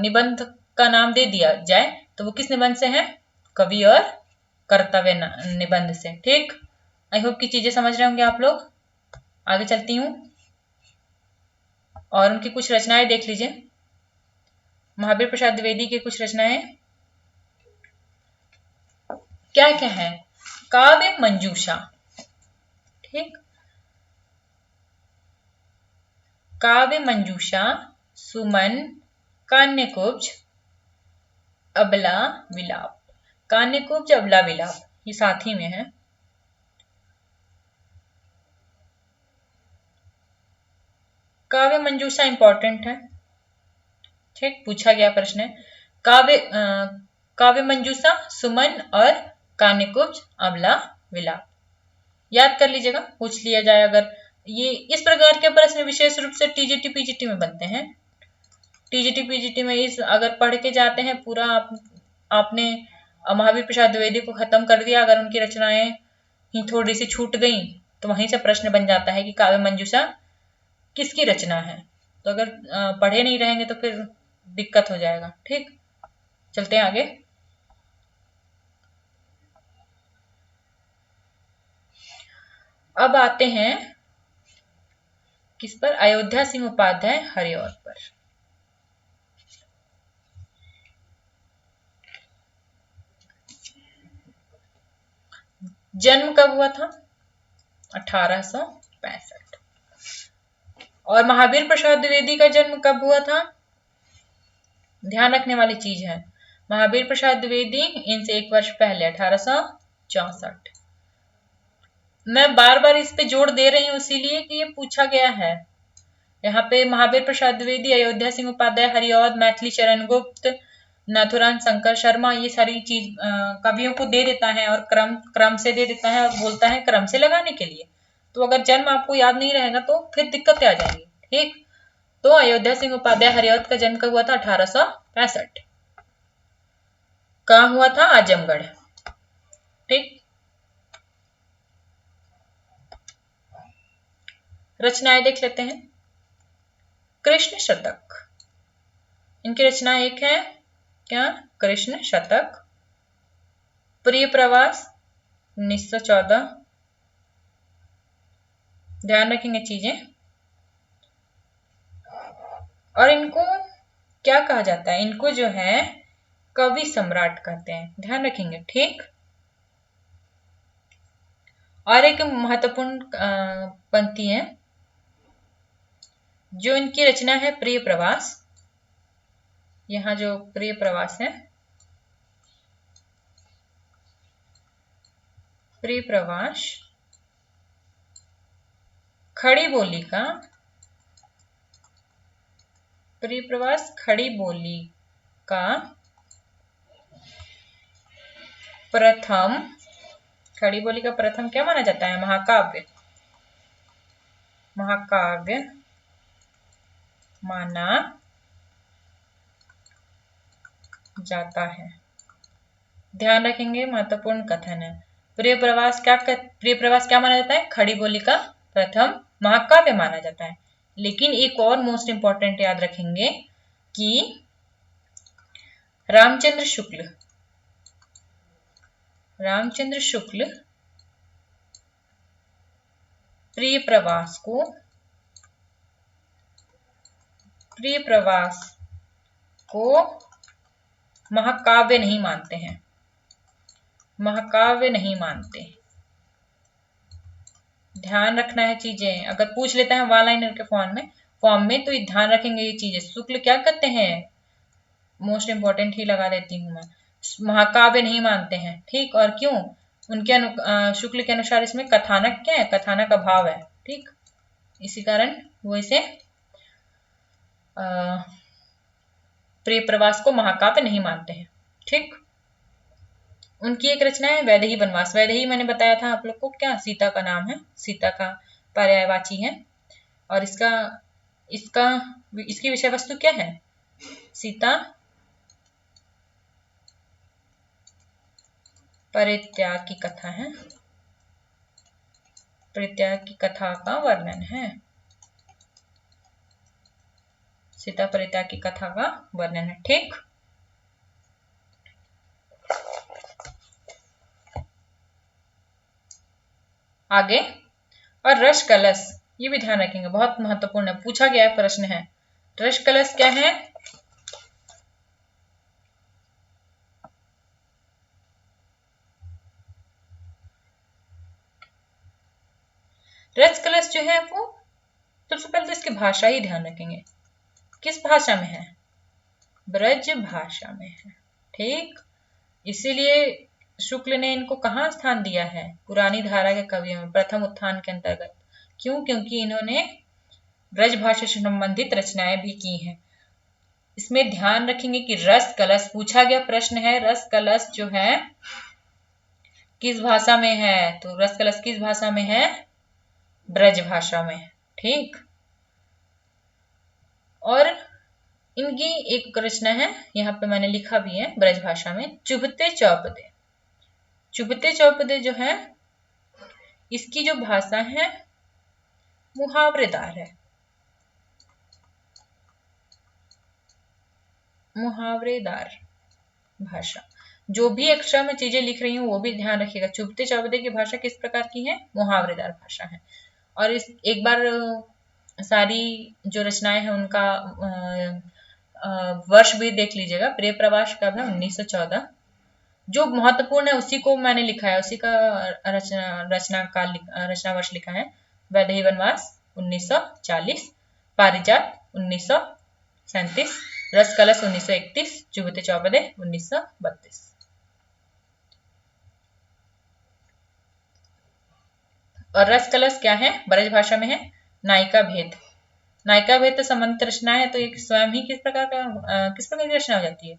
निबंध का नाम दे दिया जाए, तो वो किस निबंध से है? कवि और कर्तव्य निबंध से। ठीक, आई होप की चीजें समझ रहे होंगे आप लोग। आगे चलती हूँ और उनकी कुछ रचनाएं देख लीजिए। महावीर प्रसाद द्विवेदी की कुछ रचनाएं क्या क्या है? काव्य मंजूषा। ठीक, काव्य मंजूषा, सुमन, कान्यकुब्ज, अबला विलाप। कान्यकुब्ज, अबला विलाप ये साथ ही में है। काव्य मंजूषा इंपॉर्टेंट है। ठीक, पूछा गया प्रश्न है। काव्य मंजूषा, सुमन और कान्यकुब्ज, अबला, विलाप। याद कर लीजिएगा, पूछ लिया जाए अगर। ये इस प्रकार के प्रश्न विशेष रूप से टीजीटी पीजीटी में बनते हैं। टीजीटी पीजीटी में इस अगर पढ़ के जाते हैं पूरा आपने महावीर प्रसाद द्विवेदी को खत्म कर दिया, अगर उनकी रचनाएं ही थोड़ी सी छूट गई तो वहीं से प्रश्न बन जाता है कि काव्य मंजूषा किसकी रचना है। तो अगर पढ़े नहीं रहेंगे तो फिर दिक्कत हो जाएगा। ठीक, चलते हैं आगे। अब आते हैं किस पर? अयोध्या सिंह उपाध्याय हरिऔध पर। जन्म कब हुआ था? 1865। और महावीर प्रसाद द्विवेदी का जन्म कब हुआ था? ध्यान रखने वाली चीज है, महावीर प्रसाद द्विवेदी इनसे 1 वर्ष पहले 1864। मैं बार बार इस पे जोर दे रही हूं इसीलिए कि ये पूछा गया है। यहाँ पे महावीर प्रसाद द्विवेदी, अयोध्या सिंह उपाध्याय हरिऔध, मैथिली शरण गुप्त, नाथुराम शंकर शर्मा, ये सारी चीज कवियों को दे देता है और क्रम से दे देता है और बोलता है क्रम से लगाने के लिए। तो अगर जन्म आपको याद नहीं रहेगा तो फिर दिक्कतें आ जाएंगी। ठीक, तो अयोध्या सिंह उपाध्याय हरिऔध का जन्म कब हुआ था? 1865। कहाँ हुआ था? आजमगढ़। ठीक, रचनाएं देख लेते हैं। कृष्ण शतक, इनकी रचना एक है क्या? कृष्ण शतक। प्रिय प्रवास 1914। ध्यान रखेंगे चीजें। और इनको क्या कहा जाता है? इनको जो है कवि सम्राट कहते हैं, ध्यान रखेंगे। ठीक, और एक महत्वपूर्ण पंक्ति है जो इनकी रचना है, प्रिय प्रवास। यहाँ जो प्रिय प्रवास है, प्रिय प्रवास खड़ी बोली का, प्रिय प्रवास खड़ी बोली का प्रथम, खड़ी बोली का प्रथम क्या माना जाता है? महाकाव्य, महाकाव्य माना जाता है। ध्यान रखेंगे, महत्वपूर्ण कथन है। प्रिय प्रवास क्या माना जाता है? खड़ी बोली का प्रथम महाकाव्य माना जाता है। लेकिन एक और मोस्ट इंपॉर्टेंट याद रखेंगे कि रामचंद्र शुक्ल प्रिय प्रवास को महाकाव्य नहीं मानते हैं, महाकाव्य नहीं मानते। ध्यान रखना है चीजें, अगर पूछ लेता है वन लाइनर के फॉर्म में तो ये ध्यान रखेंगे ये चीजें। शुक्ल क्या करते हैं? मोस्ट इंपॉर्टेंट ही लगा देती हूं मैं, महाकाव्य नहीं मानते हैं। ठीक, और क्यों? उनके शुक्ल के अनुसार इसमें कथानक क्या है? कथानक का भाव है। ठीक, इसी कारण वो इसे प्रिय प्रवास को महाकाव्य नहीं मानते हैं। ठीक, उनकी एक रचना है वैदेही वनवास। वैदेही मैंने बताया था आप लोग को, क्या? सीता का नाम है, सीता का पर्यायवाची है। और इसकी विषय वस्तु क्या है? सीता परित्याग की कथा है, परित्याग की कथा का वर्णन है, सीता परित्याग की कथा का वर्णन है। ठीक, आगे। और रस कलश, ये भी ध्यान रखेंगे, बहुत महत्वपूर्ण है, पूछा गया है, प्रश्न है। रस कलश क्या है? रस कलश जो है वो सबसे पहले तो इसकी भाषा ही ध्यान रखेंगे, किस भाषा में है? ब्रज भाषा में है। ठीक, इसीलिए शुक्ल ने इनको कहाँ स्थान दिया है? पुरानी धारा के कवियों में प्रथम उत्थान के अंतर्गत। क्यों? क्योंकि इन्होंने ब्रज भाषा से संबंधित रचनाएं भी की हैं। इसमें ध्यान रखेंगे कि रस कलश पूछा गया प्रश्न है। रस कलश जो है किस भाषा में है? तो रस कलश किस भाषा में है? ब्रज भाषा में। ठीक। और इनकी एक रचना है, यहाँ पे मैंने लिखा भी है ब्रज भाषा में, चुभते चौपदे। चुभते चौपदे जो है, इसकी जो भाषा है मुहावरेदार है। मुहावरेदार भाषा। जो भी एक्स्ट्रा में चीजें लिख रही हूँ वो भी ध्यान रखिएगा। चुभते चौपदे की भाषा किस प्रकार की है? मुहावरेदार भाषा है। और इस एक बार सारी जो रचनाएं हैं उनका वर्ष भी देख लीजिएगा। प्रिय प्रवास कब है? 1914। जो महत्वपूर्ण है उसी को मैंने लिखा है, उसी का रचना वर्ष लिखा है। वैदेही वनवास 1940, पारिजात 1937, रस कलश 1931, चुभते चौपदे 1932। और रस कलश क्या है? ब्रज भाषा में है नायिका भेद। नायिका भेद तो संबंधित रचना है, तो एक स्वयं ही किस प्रकार की रचना हो जाती है?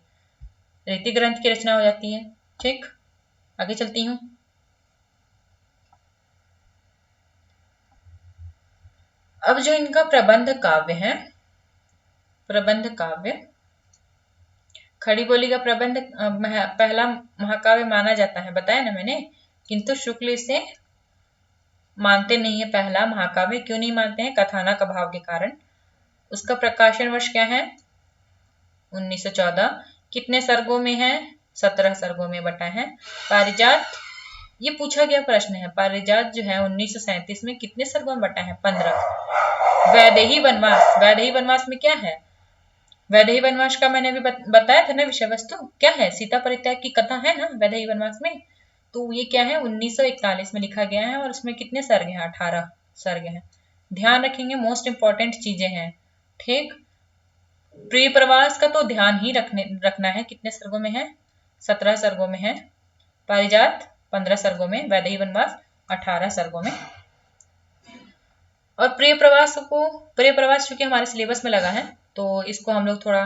रीति ग्रंथ की रचना हो जाती है। ठीक, आगे चलती हूँ। अब जो इनका प्रबंध काव्य है, प्रबंध काव्य, खड़ी बोली का प्रबंध पहला महाकाव्य माना जाता है, बताया ना मैंने। किंतु शुक्ल इसे मानते नहीं है पहला महाकाव्य। क्यों नहीं मानते हैं? कथानक अभाव के कारण। उसका प्रकाशन वर्ष क्या है? 1914। कितने सर्गों में है? 17 सर्गों में बटा है। पारिजात, ये पूछा गया प्रश्न है। पारिजात जो है 1937 में कितने सर्गों में बटा है? 15। वैदेही वनवास, वैदेही वनवास में क्या है? वैदेही वनवास का मैंने अभी बताया था ना विषय वस्तु क्या है? सीता परित्याग की कथा है ना वैदेही वनवास में। तो ये क्या है? 1941 में लिखा गया है। और उसमें कितने सर्ग हैं? 18 सर्ग हैं। ध्यान रखेंगे, मोस्ट इंपॉर्टेंट चीजें हैं। ठीक। प्रिय प्रवास का तो ध्यान ही रखना है। कितने सर्गों में है? 17 सर्गों में है। पारिजात 15 सर्गों में। वैदेही वनवास 18 सर्गों में। और प्रिय प्रवास चूंकि हमारे सिलेबस में लगा है तो इसको हम लोग थोड़ा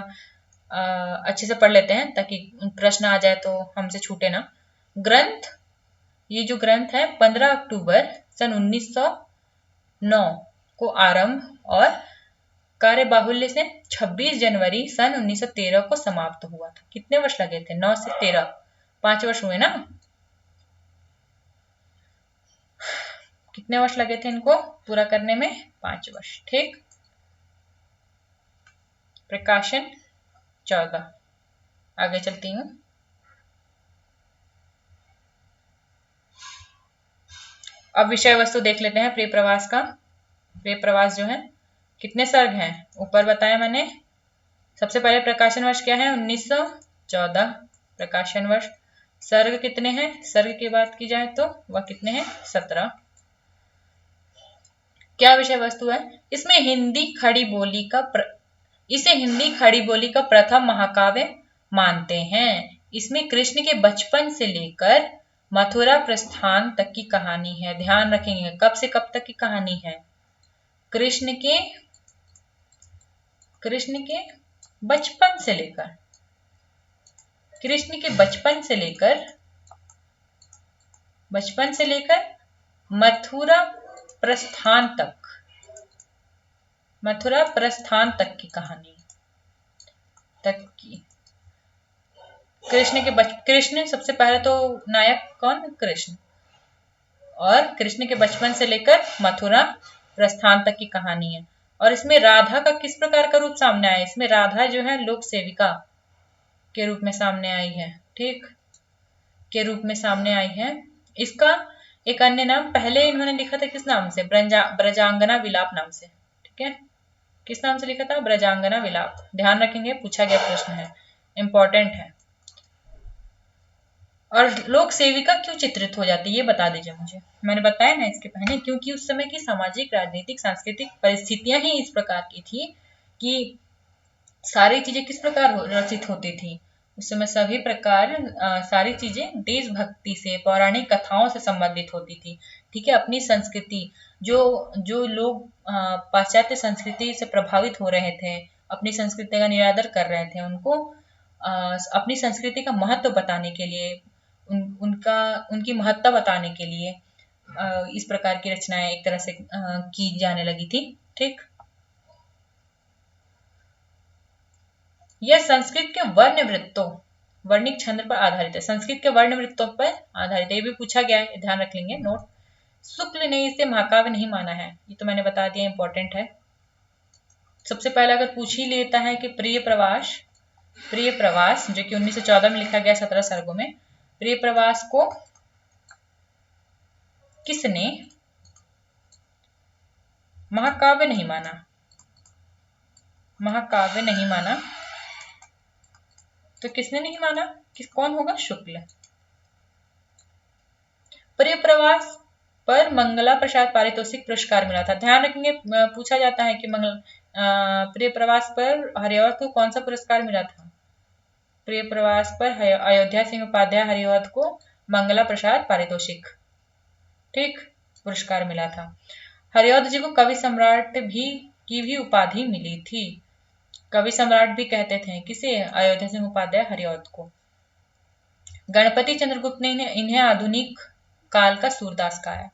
अच्छे से पढ़ लेते हैं ताकि प्रश्न आ जाए तो हमसे छूटे ना। ग्रंथ, ये जो ग्रंथ है 15 अक्टूबर सन 1909 को आरंभ और कार्य बाहुल्य से 26 जनवरी सन 1913 को समाप्त हुआ था। कितने वर्ष लगे थे? 9 से 13, 5 वर्ष हुए ना। कितने वर्ष लगे थे इनको पूरा करने में? 5 वर्ष। ठीक। प्रकाशन 14। आगे चलती हूँ। अब विषय वस्तु देख लेते हैं प्रिय प्रवास का। प्रिय प्रवास जो है कितने सर्ग हैं? ऊपर बताया मैंने। सबसे पहले प्रकाशन वर्ष क्या है? 1914 प्रकाशन वर्ष। सर्ग कितने हैं? सर्ग की बात की जाए तो वह कितने हैं? 17। क्या विषय वस्तु है? इसमें हिंदी खड़ी बोली का इसे हिंदी खड़ी बोली का प्रथम महाकाव्य मानते हैं। इसमें कृष्ण के बचपन से लेकर मथुरा प्रस्थान तक की कहानी है। ध्यान रखेंगे, कब से कब तक की कहानी है? कृष्ण के बचपन से लेकर, कृष्ण के बचपन से लेकर मथुरा प्रस्थान तक की कहानी कृष्ण सबसे पहले तो नायक कौन? कृष्ण। और कृष्ण के बचपन से लेकर मथुरा प्रस्थान तक की कहानी है। और इसमें राधा का किस प्रकार का रूप सामने आया? इसमें राधा जो है लोक सेविका के रूप में सामने आई है। ठीक, के रूप में सामने आई है। इसका एक अन्य नाम पहले इन्होंने लिखा था, किस नाम से? ब्रजांगना विलाप नाम से। ठीक है, किस नाम से लिखा था? ब्रजांगना विलाप। ध्यान रखेंगे, पूछा गया प्रश्न है, इंपॉर्टेंट है। और लोक सेविका क्यों चित्रित हो जाती है ये बता दीजिए मुझे। मैंने बताया ना इसके पहले, क्योंकि उस समय की सामाजिक, राजनीतिक, सांस्कृतिक परिस्थितियां ही इस प्रकार की थी कि सारी चीजें किस प्रकार रचित होती थी उस समय। सभी प्रकार सारी चीजें देशभक्ति से, पौराणिक कथाओं से संबंधित होती थी। ठीक है, अपनी संस्कृति, जो लोग पाश्चात्य संस्कृति से प्रभावित हो रहे थे, अपनी संस्कृति का निरादर कर रहे थे, उनको अपनी संस्कृति का महत्व बताने के लिए, उनकी महत्ता बताने के लिए इस प्रकार की रचनाएं एक तरह से की जाने लगी थी। ठीक, यह संस्कृत के वर्ण वृत्तों, वर्णिक छंद पर आधारित है। संस्कृत के वर्ण वृत्तों पर आधारित है, ये भी पूछा गया है, ध्यान रख लेंगे नोट। शुक्ल ने इसे महाकाव्य नहीं माना है, ये तो मैंने बता दिया, इंपॉर्टेंट है। सबसे पहले अगर पूछ ही लेता है कि प्रिय प्रवास जो कि 1914 में लिखा गया 17 सर्गों में, प्रिय प्रवास को किसने महाकाव्य नहीं माना? महाकाव्य नहीं माना तो किसने नहीं माना? कौन होगा? शुक्ल। प्रिय प्रवास पर मंगला प्रसाद पारितोषिक पुरस्कार मिला था। ध्यान रखेंगे, पूछा जाता है कि प्रिय प्रवास पर हरिऔध को कौन सा पुरस्कार मिला था? प्रिय प्रवास पर अयोध्या सिंह उपाध्याय हरिऔध को मंगला प्रसाद पारितोषिक, ठीक, पुरस्कार मिला था। हरिऔध जी को कवि सम्राट की भी उपाधि मिली थी। कवि सम्राट भी कहते थे किसे? अयोध्या सिंह उपाध्याय हरिऔध को। गणपति चंद्रगुप्त ने इन्हें आधुनिक काल का सूरदास कहा है।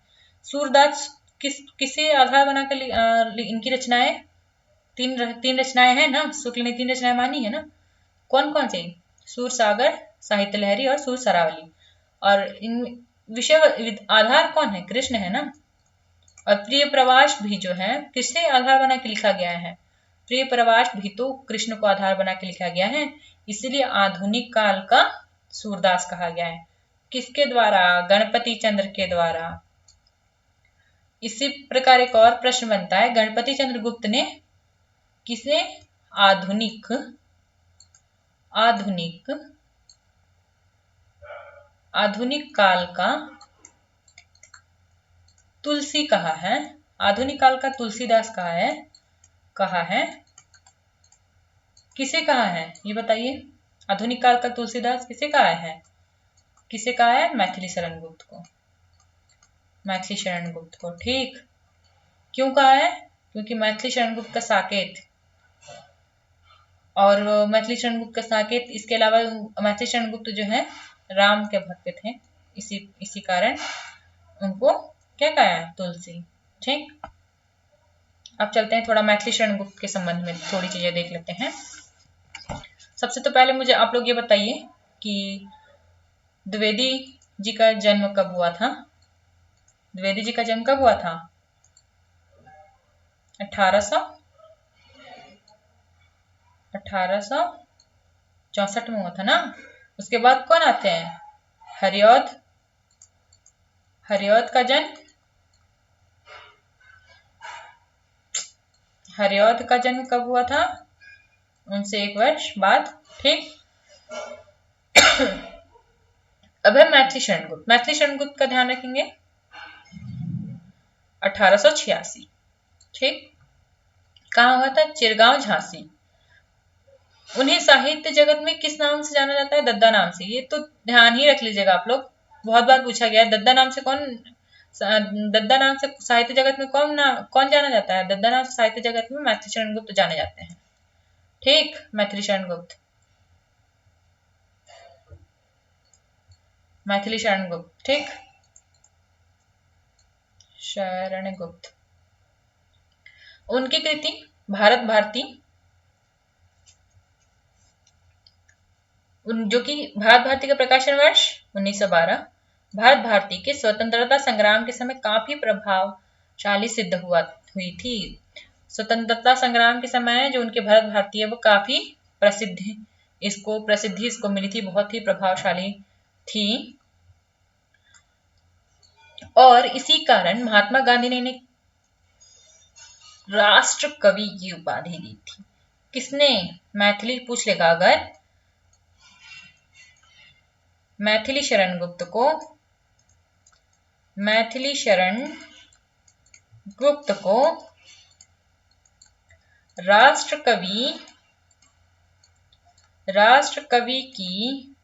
सूरदास किसे आधार बनाकर इनकी रचनाएं, तीन रचनाएं हैं ना, शुक्ल ने 3 रचनाएं मानी है ना, कौन कौन सी? सूर सागर, साहित्य लहरी और सूर सरावली। और इन विषय आधार कौन है? कृष्ण है ना। और प्रिय प्रवास भी जो है किससे आधार बना के लिखा गया है? प्रिय प्रवास भी तो कृष्ण को आधार बना के लिखा गया है, इसलिए आधुनिक काल का सूरदास कहा गया है। किसके द्वारा? गणपति चंद्र के द्वारा। इसी प्रकार एक और प्रश्न बनता है, गणपति चंद्रगुप्त ने किसे आधुनिक काल का तुलसी कहा है? आधुनिक काल का तुलसीदास कहा है किसे कहा है? ये बताइए, आधुनिक काल का तुलसीदास किसे कहा है? मैथिली शरण गुप्त को। ठीक, क्यों कहा है? क्योंकि मैथिली शरण गुप्त का साकेत, और मैथिली शरण गुप्त का साकेत, इसके अलावा मैथिली शरण गुप्त जो है राम के भक्त थे, इसी कारण उनको क्या कहा है? तुलसी। ठीक, अब चलते हैं थोड़ा मैथिली शरण गुप्त के संबंध में थोड़ी चीजें देख लेते हैं। सबसे तो पहले मुझे आप लोग ये बताइए कि द्विवेदी जी का जन्म कब हुआ था? द्विवेदी जी का जन्म कब हुआ था? 1864 में हुआ था ना। उसके बाद कौन आते हैं? हरिऔध का जन्म कब हुआ था? उनसे 1 वर्ष बाद। ठीक, अब है मैथिली शरण गुप्त। मैथिली शरण गुप्त का ध्यान रखेंगे, 1886। ठीक, कहाँ हुआ था? चिरगांव, झांसी। उन्हें साहित्य जगत में किस नाम से जाना जाता है? दद्दा नाम से। ये तो ध्यान ही रख लीजिएगा आप लोग, बहुत बार पूछा गया है। दद्दा नाम से साहित्य जगत में कौन जाना जाता है? दद्दा नाम से साहित्य जगत में मैथिली शरण गुप्त जाने जाते हैं। ठीक, मैथिली शरण गुप्त। ठीक, शरण गुप्त। उनकी कृति भारत भारती, जो कि भारत भारती का प्रकाशन वर्ष 1912, भारत भारती के स्वतंत्रता संग्राम के समय काफी प्रभावशाली सिद्ध हुई थी। स्वतंत्रता संग्राम के समय जो उनके भारत भारती है वो काफी प्रसिद्धि इसको मिली थी, बहुत ही प्रभावशाली थी। और इसी कारण महात्मा गांधी ने इन्हें राष्ट्र कवि की उपाधि दी थी। किसने? मैथिली पूछ लेगा अगर, मैथिली शरण गुप्त को राष्ट्र कवि की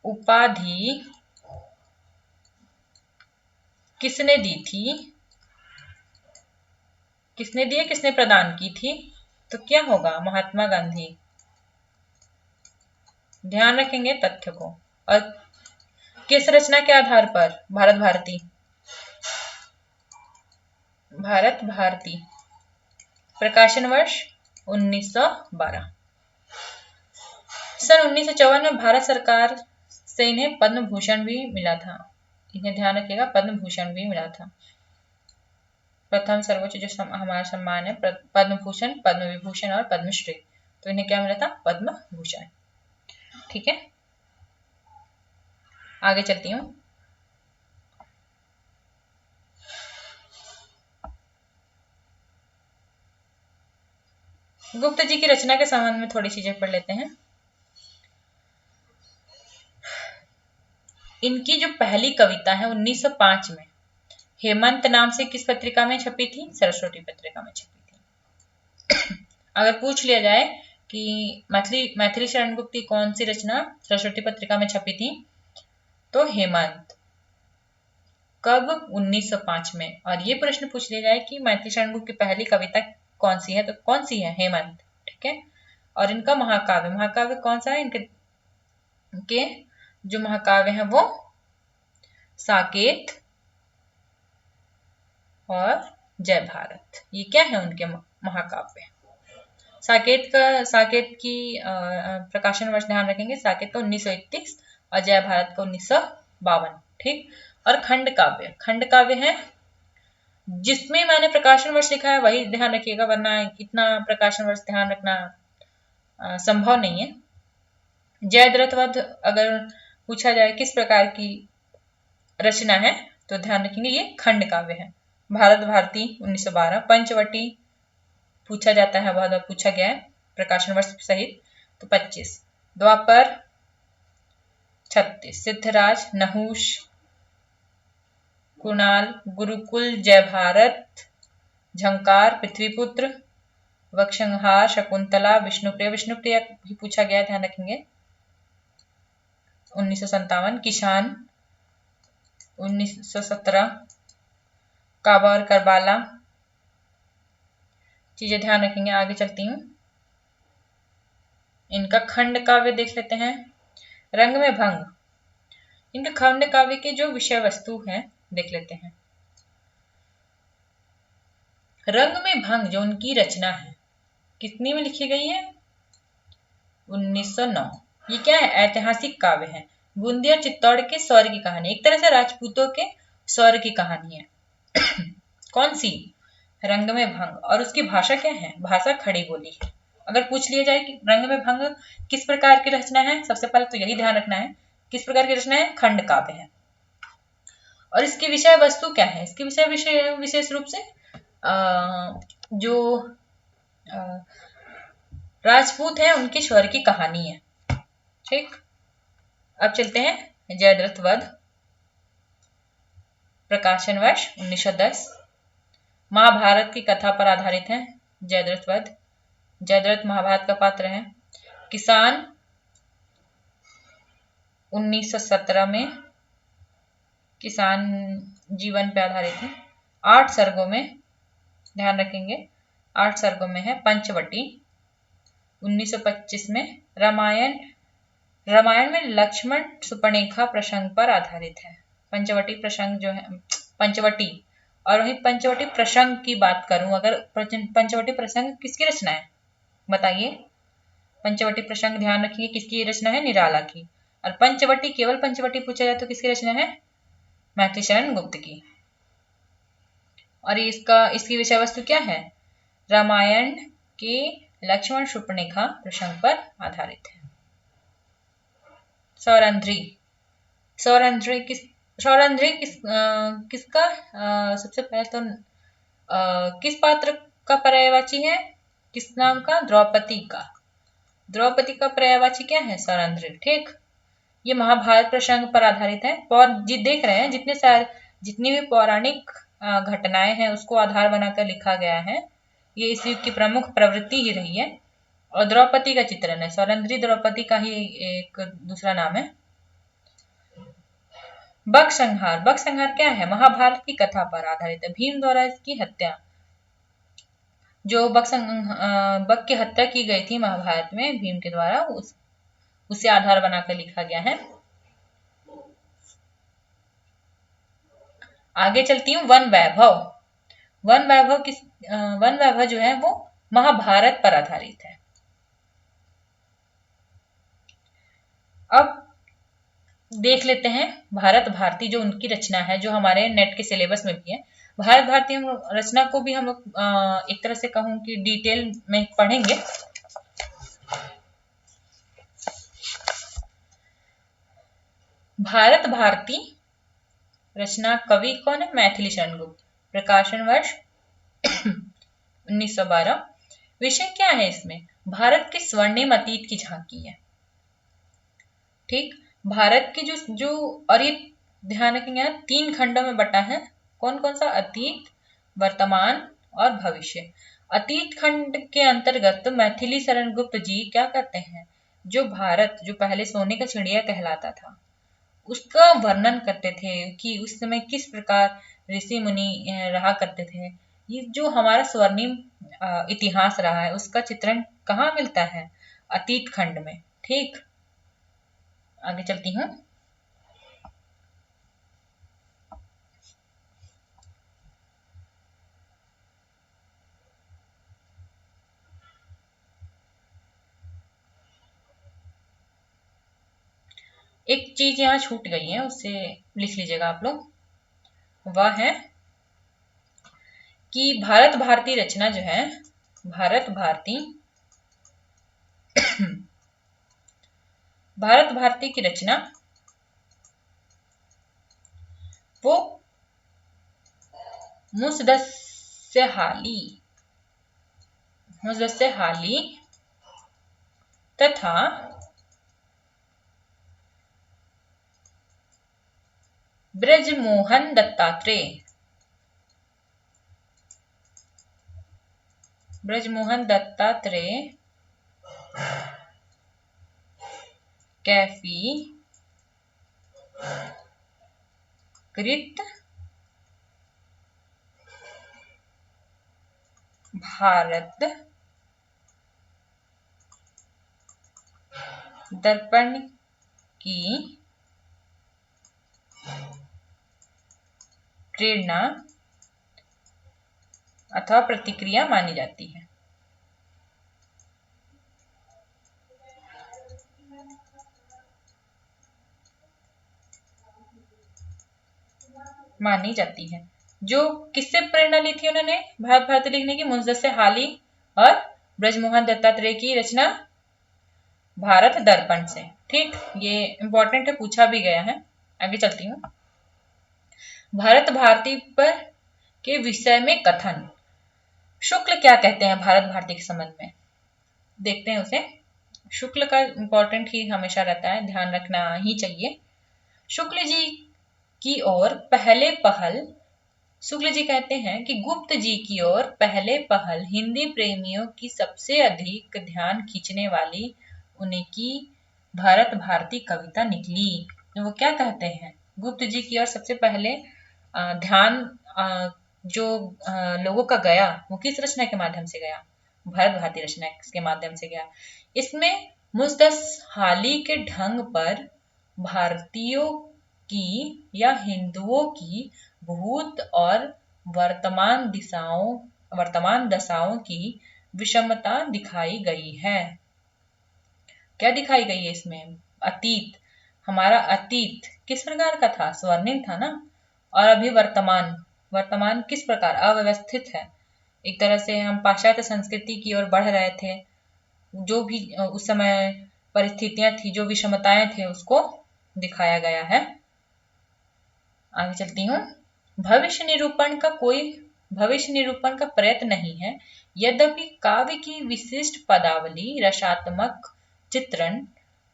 उपाधि किसने दी थी? किसने प्रदान की थी? तो क्या होगा? महात्मा गांधी। ध्यान रखेंगे तथ्य को। और किस रचना के आधार पर? भारत भारती। प्रकाशन वर्ष 1912। सन 1954 में भारत सरकार से इन्हें पद्म भूषण भी मिला था। इन्हें ध्यान रखिएगा, पद्म भूषण भी मिला था। प्रथम सर्वोच्च जो हमारा सम्मान है, पद्म भूषण, पद्म विभूषण और पद्मश्री। तो इन्हें क्या मिला था? पद्म भूषण। ठीक है, आगे चलती हूँ। गुप्त जी की रचना के संबंध में थोड़ी चीजें पढ़ लेते हैं। इनकी जो पहली कविता है 1905 में हेमंत नाम से किस पत्रिका में छपी थी? सरस्वती पत्रिका में छपी थी। अगर पूछ लिया जाए कि मैथिली शरण गुप्त की कौन सी रचना सरस्वती पत्रिका में छपी थी, तो हेमंत। कब? 1905 में। और ये प्रश्न पूछ लिया जाए कि मैथिली शरण गुप्त की पहली कविता कौन सी है, तो कौन सी है? हेमंत। ठीक है, और इनका महाकाव्य कौन सा है? इनके जो महाकाव्य हैं वो साकेत और जय भारत। ये क्या है उनके महाकाव्य। साकेत की प्रकाशन वर्ष ध्यान रखेंगे, साकेत का 1931 और जय भारत का 1952। ठीक, और खंड काव्य है, जिसमें मैंने प्रकाशन वर्ष लिखा है वही ध्यान रखिएगा, वरना इतना प्रकाशन वर्ष ध्यान रखना संभव नहीं है। जयद्रथ वध अगर पूछा जाए किस प्रकार की रचना है, तो ध्यान रखेंगे ये खंड काव्य है। भारत भारती 1912। पंचवटी पूछा जाता है, बहुत बार पूछा गया है, प्रकाशन वर्ष सहित, तो 25। द्वापर 36। सिद्धराज, नहुष, कुणाल, गुरुकुल, जय भारत, झंकार, पृथ्वीपुत्र, वक्षंहार, शकुंतला, विष्णुप्रिय भी पूछा गया, ध्यान रखेंगे। 1957। किसान 1917। काबा और करबाला, चीजें ध्यान रखेंगे। आगे चलती हूँ, इनका खंड काव्य देख लेते हैं। रंग में भंग, इनके खंड काव्य की जो विषय वस्तु है देख लेते हैं। रंग में भंग जो उनकी रचना है कितनी में लिखी गई है? 1909। ये क्या है? ऐतिहासिक काव्य है। बूंदी और चित्तौड़ के शौर्य की कहानी, एक तरह से राजपूतों के शौर्य की कहानी है। कौन सी? रंग में भंग। और उसकी भाषा क्या है? भाषा खड़ी बोली है। अगर पूछ लिया जाए कि रंग में भंग किस प्रकार की रचना है, सबसे पहले तो यही ध्यान रखना है किस प्रकार की रचना है, खंड काव्य है। और इसकी विषय वस्तु क्या है? इसकी विशेष रूप से जो राजपूत है उनके शौर्य की कहानी है। ठीक, अब चलते हैं जयद्रथ वध, प्रकाशन वर्ष 1910। महाभारत की कथा पर आधारित है जयद्रथ वध। जयद्रथ महाभारत का पात्र है। किसान 1917 में, किसान जीवन पे आधारित है। 8 सर्गों में, ध्यान रखेंगे 8 सर्गों में है। पंचवटी 1925 में। रामायण में लक्ष्मण सुपर्णरेखा प्रसंग पर आधारित है। पंचवटी प्रसंग जो है, पंचवटी, और वही पंचवटी प्रसंग की बात करूं, अगर पंचवटी प्रसंग किसकी रचना है बताइए? पंचवटी प्रसंग ध्यान रखिए किसकी रचना है? निराला की। और पंचवटी, केवल पंचवटी पूछा जाए तो किसकी रचना है? मैथिली शरण गुप्त की। और इसकी विषय वस्तु क्या है? रामायण के लक्ष्मण सुपर्णरेखा प्रसंग पर आधारित है। सौरंध्री किसका सबसे पहले तो किस पात्र का पर्यायवाची है? किस नाम का? द्रौपदी का। द्रौपदी का पर्यायवाची क्या है? सौरंध्री। ठीक, ये महाभारत प्रसंग पर आधारित है। और देख रहे हैं जितनी भी पौराणिक घटनाएं हैं उसको आधार बनाकर लिखा गया है। ये इस युग की प्रमुख प्रवृत्ति ही रही है। और द्रौपदी का चित्रण है, सौरंध्री द्रौपदी का ही एक दूसरा नाम है। बक संहार क्या है? महाभारत की कथा पर आधारित है। भीम द्वारा इसकी हत्या, जो बक की हत्या की गई थी महाभारत में भीम के द्वारा, उसे आधार बनाकर लिखा गया है। आगे चलती हूँ। वन वैभव। वन वैभव जो है वो महाभारत पर आधारित है। अब देख लेते हैं भारत भारती, जो उनकी रचना है, जो हमारे नेट के सिलेबस में भी है। भारत भारती रचना को भी हम लोग एक तरह से कहूँ कि डिटेल में पढ़ेंगे। भारत भारती रचना कवि कौन है? मैथिली शरण गुप्त। प्रकाशन वर्ष 1912। विषय क्या है इसमें? भारत के स्वर्णिम अतीत की झांकी है। ठीक, भारत की जो और ये ध्यान रखेंगे ना, 3 खंडों में बटा है। कौन कौन सा? अतीत, वर्तमान और भविष्य। अतीत खंड के अंतर्गत मैथिली शरण गुप्त जी क्या करते हैं? जो भारत, जो पहले सोने का चिड़िया कहलाता था, उसका वर्णन करते थे कि उस समय किस प्रकार ऋषि मुनि रहा करते थे। ये जो हमारा स्वर्णिम इतिहास रहा है, उसका चित्रण कहाँ मिलता है? अतीत खंड में। ठीक, आगे चलती हूँ। एक चीज यहाँ छूट गई है, उससे लिख लीजिएगा आप लोग। वह है कि भारत भारती रचना जो है, भारत भारती भारत भारती की रचना वो मुसद्दस्याली तथा ब्रजमोहन दत्तात्रेय कैफी कृत भारत दर्पण की प्रेरणा अथवा प्रतिक्रिया मानी जाती है। जो किससे प्रेरणा ली थी उन्होंने भारत भारती लिखने की? मुसद्दस्याली और ब्रजमोहन दत्तात्रेय की रचना भारत दर्पण से। ठीक, ये इंपॉर्टेंट है, पूछा भी गया है। आगे चलती हूँ। भारत भारती पर के विषय में कथन। शुक्ल क्या कहते हैं भारत भारती के संबंध में? देखते हैं उसे। शुक्ल का इंपॉर्टेंट ही हमेशा रहता है, ध्यान रखना ही चाहिए। शुक्ल जी की ओर पहले पहल, शुक्ल जी कहते हैं कि गुप्त जी की ओर पहले पहल हिंदी प्रेमियों की सबसे अधिक ध्यान खींचने वाली उनकी भारत भारती कविता निकली। तो वो क्या कहते हैं? गुप्त जी की ओर सबसे पहले ध्यान जो लोगों का गया, वो किस रचना के माध्यम से गया? भारत भारती रचना के माध्यम से गया। इसमें मुसद्दस्याली के ढंग पर भारतीयों की या हिंदुओं की भूत और वर्तमान दशाओं की विषमता दिखाई गई है। क्या दिखाई गई है इसमें? अतीत, हमारा अतीत किस प्रकार का था? स्वर्णिम था ना। और अभी वर्तमान किस प्रकार? अव्यवस्थित है। एक तरह से हम पाश्चात्य संस्कृति की ओर बढ़ रहे थे। जो भी उस समय परिस्थितियां थी, जो विषमताएं थे, उसको दिखाया गया है। आगे चलती हूँ। भविष्य निरूपण का प्रयत्न नहीं है, यद्यपि काव्य की विशिष्ट पदावली, रसात्मक चित्रण,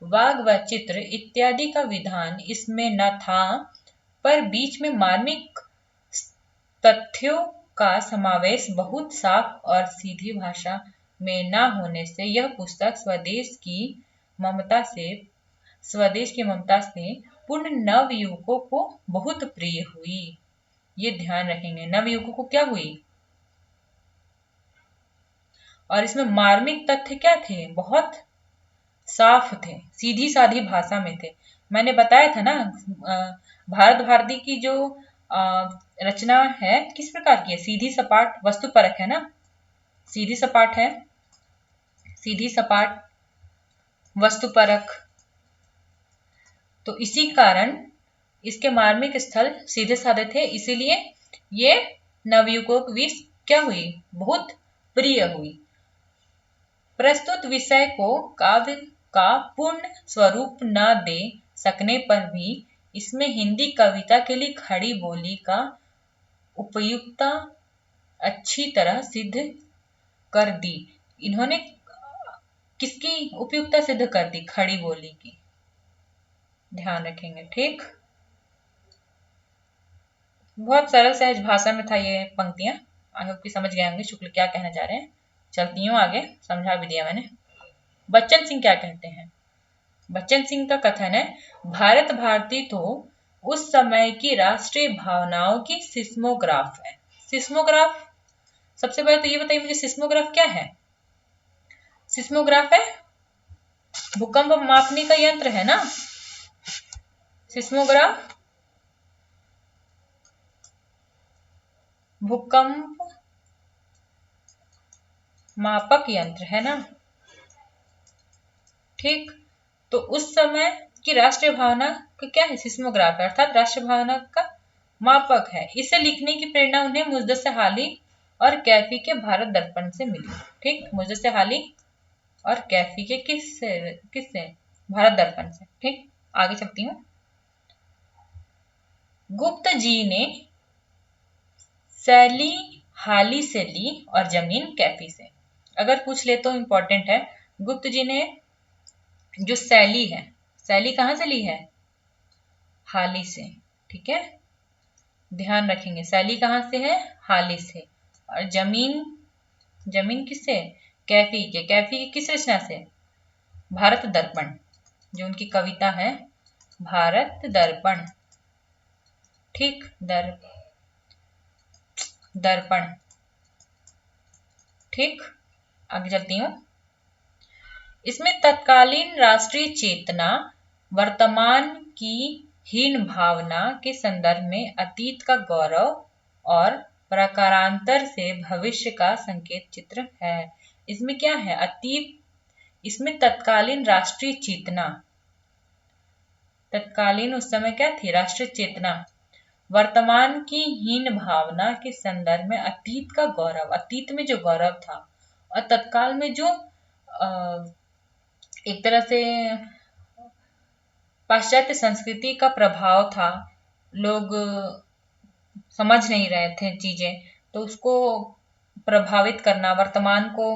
वाग व चित्र इत्यादि का विधान इसमें न था, पर बीच में मार्मिक तथ्यों का समावेश बहुत साफ और सीधी भाषा में न होने से यह पुस्तक स्वदेश की ममता से पूर्ण नवयुवकों को बहुत प्रिय हुई। ये ध्यान रखेंगे, नवयुवकों को क्या हुई? और इसमें मार्मिक तथ्य क्या थे? बहुत साफ थे, सीधी साधी भाषा में थे। मैंने बताया था ना, भारत भारती की जो रचना है किस प्रकार की है? सीधी सपाट वस्तुपरक है ना, सीधी सपाट है, सीधी सपाट वस्तुपरक। तो इसी कारण इसके मार्मिक स्थल सीधे साधे थे, इसीलिए ये नवयुगों के बीच क्या हुई? बहुत प्रिय हुई। प्रस्तुत विषय को काव्य का पूर्ण स्वरूप न दे सकने पर भी इसमें हिंदी कविता के लिए खड़ी बोली का उपयुक्तता अच्छी तरह सिद्ध कर दी। इन्होंने किसकी उपयुक्तता सिद्ध कर दी? खड़ी बोली की। ध्यान रखेंगे, ठीक। बहुत सरल सहज भाषा में था ये पंक्तियां, आई होप कि समझ गए होंगे शुक्ल क्या कहना चाह रहे हैं। चलती हूँ आगे, समझा भी दिया मैंने। बच्चन सिंह क्या कहते हैं? बच्चन सिंह का कथन है, भारत भारती तो उस समय की राष्ट्रीय भावनाओं की सिस्मोग्राफ है। सिस्मोग्राफ, सबसे पहले तो ये बताइए मुझे, सिस्मोग्राफ क्या है? सिस्मोग्राफ है भूकंप मापने का यंत्र है ना, सिस्मोग्राफ भूकंप मापक यंत्र है ना, ठीक। तो उस समय की राष्ट्रीय भावना का क्या है? सिस्मोग्राफ है, अर्थात राष्ट्रीय भावना का मापक है। इसे लिखने की प्रेरणा उन्हें मुजद्दस हाली और कैफी के भारत दर्पण से मिली, ठीक। मुजद्दस हाली और कैफी के किससे? भारत दर्पण से, ठीक। आगे चलती हूँ। गुप्त जी ने शैली हाली से ली और जमीन कैफी से। अगर पूछ ले तो इंपॉर्टेंट है, गुप्त जी ने जो शैली है, शैली कहाँ से ली है? हाली से, ठीक है। ध्यान रखेंगे, शैली कहाँ से है? हाली से। और जमीन, जमीन किससे? कैफी के। कैफी की किस रचना से? भारत दर्पण, जो उनकी कविता है भारत दर्पण, ठीक। दर्पण, ठीक। आगे चलती हूँ। इसमें तत्कालीन राष्ट्रीय चेतना वर्तमान की हीन भावना के संदर्भ में अतीत का गौरव और प्रकारांतर से भविष्य का संकेत चित्र है। इसमें क्या है? अतीत, इसमें तत्कालीन राष्ट्रीय चेतना, तत्कालीन उस समय क्या थी? राष्ट्रीय चेतना। वर्तमान की हीन भावना के संदर्भ में अतीत का गौरव, अतीत में जो गौरव था, और तत्काल में जो एक तरह से पाश्चात्य संस्कृति का प्रभाव था, लोग समझ नहीं रहे थे चीजें, तो उसको प्रभावित करना, वर्तमान को,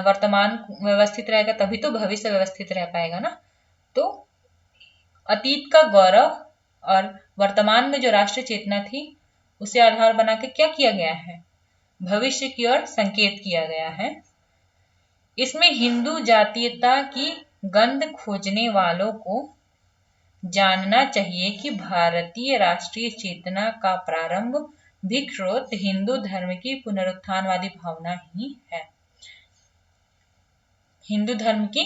वर्तमान व्यवस्थित रहेगा तभी तो भविष्य व्यवस्थित रह पाएगा ना। तो अतीत का गौरव और वर्तमान में जो राष्ट्रीय चेतना थी, उसे आधार बना के क्या किया गया है? भविष्य की ओर संकेत किया गया है। इसमें हिंदू जातीयता की गंध खोजने वालों को जानना चाहिए कि भारतीय राष्ट्रीय चेतना का प्रारंभ भी स्रोत हिंदू धर्म की पुनरुत्थानवादी भावना ही है। हिंदू धर्म की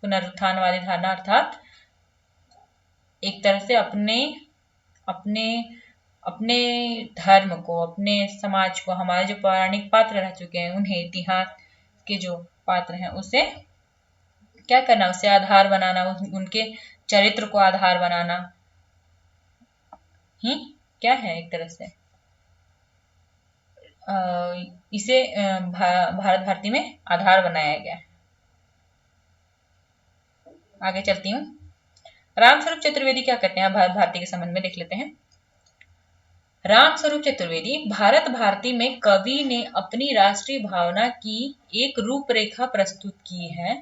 पुनरुत्थानवादी धारणा, अर्थात एक तरह से अपने अपने अपने धर्म को, अपने समाज को, हमारे जो पौराणिक पात्र रह चुके हैं, उन्हें, इतिहास के जो पात्र हैं, उसे क्या करना? उसे आधार बनाना, उनके चरित्र को आधार बनाना ही क्या है? एक तरह से इसे भारत भारती में आधार बनाया गया है। आगे चलती हूँ। रामस्वरूप चतुर्वेदी क्या कहते हैं? भारत भारती के संबंध में देख लेते हैं। रामस्वरूप चतुर्वेदी, भारत भारती में कवि ने अपनी राष्ट्रीय भावना की एक रूपरेखा प्रस्तुत की है।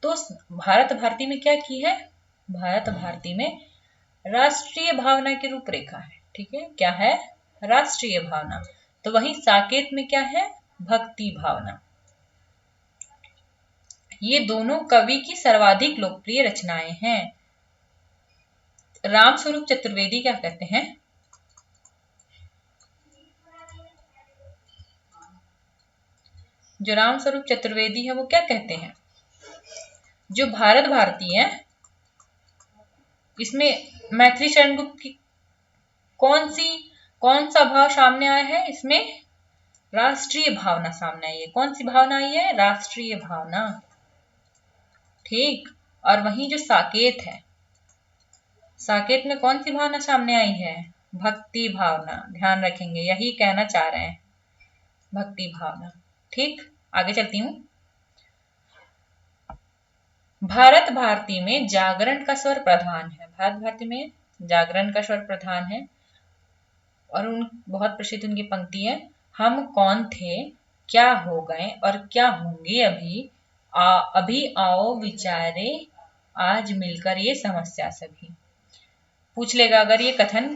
तो भारत भारती में क्या की है? भारत भारती में राष्ट्रीय भावना की रूपरेखा है, ठीक है। क्या है? राष्ट्रीय भावना। तो वहीं साकेत में क्या है? भक्ति भावना। ये दोनों कवि की सर्वाधिक लोकप्रिय रचनाएं हैं। रामस्वरूप चतुर्वेदी क्या कहते हैं? जो रामस्वरूप चतुर्वेदी है वो क्या कहते हैं? जो भारत भारती है, इसमें मैथिली शरण गुप्त की कौन सा भाव सामने आया है इसमें? राष्ट्रीय भावना सामने आई है। कौन सी भावना आई है? राष्ट्रीय भावना। ठीक। और वहीं जो साकेत है, साकेत में कौन सी भावना सामने आई है? भक्ति भावना। ध्यान रखेंगे, यही कहना चाह रहे हैं, भक्ति भावना। ठीक, आगे चलती हूँ। भारत भारती में जागरण का स्वर प्रधान है। भारत भारती में जागरण का स्वर प्रधान है। और उन बहुत प्रसिद्ध उनकी पंक्ति है, हम कौन थे, क्या हो गए और क्या होंगे अभी, अभी आओ विचारे आज मिलकर ये समस्या सभी। पूछ लेगा अगर ये कथन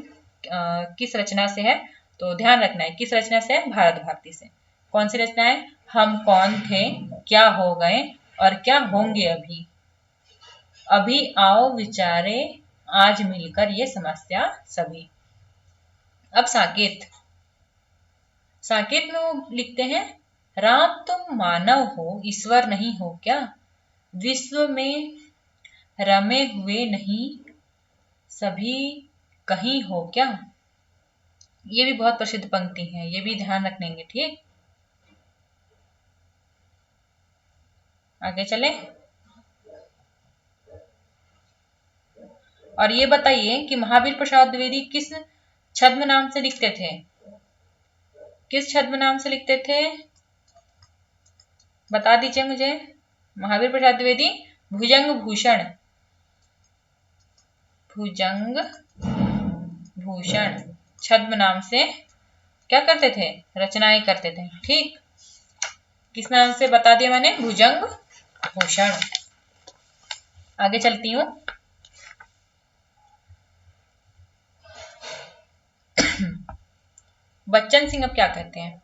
किस रचना से है, तो ध्यान रखना है किस रचना से है? भारत भारती से। कौन सी रचना है? हम कौन थे, क्या हो गए और क्या होंगे अभी, अभी आओ विचारे आज मिलकर ये समस्या सभी। अब साकेत, साकेत में वो लिखते हैं, राम तुम मानव हो, ईश्वर नहीं हो क्या, विश्व में रमे हुए नहीं सभी कहीं हो क्या। ये भी बहुत प्रसिद्ध पंक्ति है, ये भी ध्यान रखेंगे। ठीक, आगे चले। और ये बताइए कि महावीर प्रसाद द्विवेदी किस छद्म नाम से लिखते थे? किस छद्म नाम से लिखते थे? बता दीजिए मुझे। महावीर प्रसाद द्विवेदी भुजंग भूषण, भुजंग भूषण छद्म नाम से क्या करते थे? रचनाएं करते थे। ठीक, किस नाम से बता दिया मैंने? भुजंग भूषण। आगे चलती हूँ। बच्चन सिंह अब क्या कहते हैं?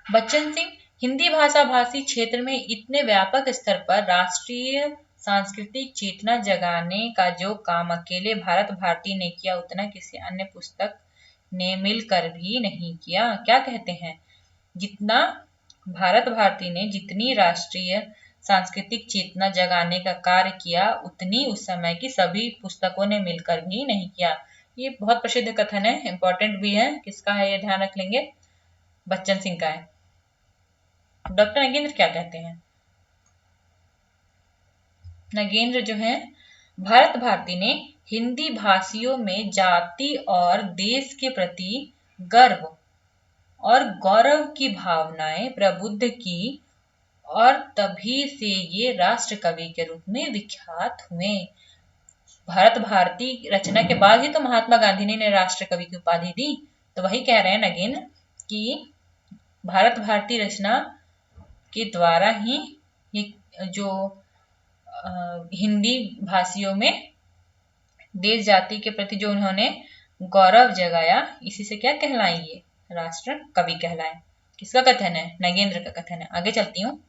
बच्चन सिंह हिंदी भाषा भाषी क्षेत्र में इतने व्यापक स्तर पर राष्ट्रीय सांस्कृतिक चेतना जगाने का जो काम अकेले भारत भारती ने किया, उतना किसी अन्य पुस्तक ने मिलकर भी नहीं किया। क्या कहते हैं? जितना भारत भारती ने जितनी राष्ट्रीय सांस्कृतिक चेतना जगाने का कार्य किया, उतनी उस समय की सभी पुस्तकों ने मिलकर भी नहीं किया। ये बहुत प्रसिद्ध कथन है, इंपॉर्टेंट भी है। किसका है ये ध्यान रख लेंगे, बच्चन सिंह का है। डॉक्टर नगेंद्र क्या कहते हैं? नगेंद्र जो है, भारत भारती ने हिंदी भाषियों में जाति और देश के प्रति गर्व और गौरव की भावनाएं प्रबुद्ध की, और तभी से ये राष्ट्र कवि के रूप में विख्यात हुए। भारत भारती रचना के बाद ही तो महात्मा गांधी ने राष्ट्र कवि की उपाधि दी। तो वही कह रहे हैं नगेंद्र कि भारत भारती रचना के द्वारा ही ये जो हिंदी भाषियों में देश जाति के प्रति जो उन्होंने गौरव जगाया, इसी से क्या कहलाए? ये राष्ट्र कवि कहलाए। किसका कथन है? नगेंद्र का कथन है। आगे चलती हूँ।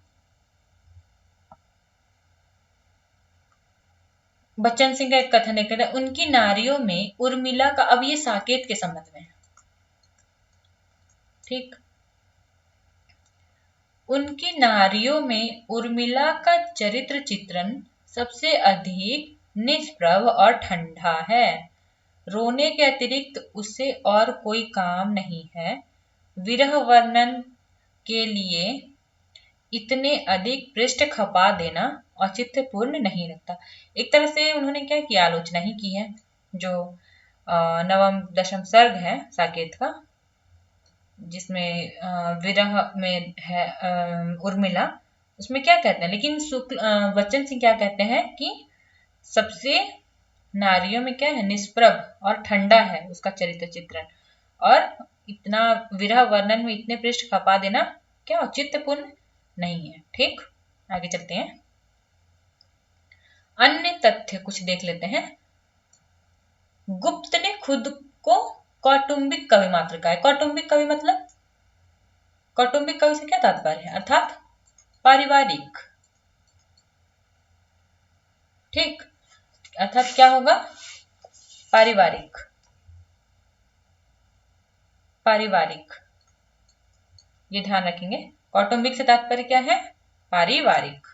बच्चन सिंह का एक कथन है, उनकी नारियों में उर्मिला का, अब ये साकेत के संबंध में है। ठीक, उनकी नारियों में उर्मिला का चरित्र चित्रण सबसे अधिक निष्प्रभ और ठंडा है। रोने के अतिरिक्त उसे और कोई काम नहीं है। विरह वर्णन के लिए इतने अधिक पृष्ठ खपा देना औचित्यपूर्ण नहीं लगता। एक तरह से उन्होंने क्या किया? आलोचना ही की है। जो नवम दशम सर्ग है साकेत का, जिसमें विरह में है उर्मिला, उसमें क्या कहते हैं, लेकिन बच्चन सिंह क्या कहते हैं कि सबसे नारियों में क्या है? निष्प्रभ और ठंडा है उसका चरित्र चित्रण, और इतना विरह वर्णन में इतने पृष्ठ खपा देना क्या औचित्यपूर्ण नहीं है। ठीक, आगे चलते हैं। अन्य तथ्य कुछ देख लेते हैं। गुप्त ने खुद को कौटुंबिक कवि मात्र कहा है। कौटुंबिक कवि मतलब, कौटुंबिक कवि से क्या तात्पर्य है? अर्थात पारिवारिक। ठीक, अर्थात क्या होगा? पारिवारिक। पारिवारिक, ये ध्यान रखेंगे। कौटुंबिक से तात्पर्य क्या है? पारिवारिक।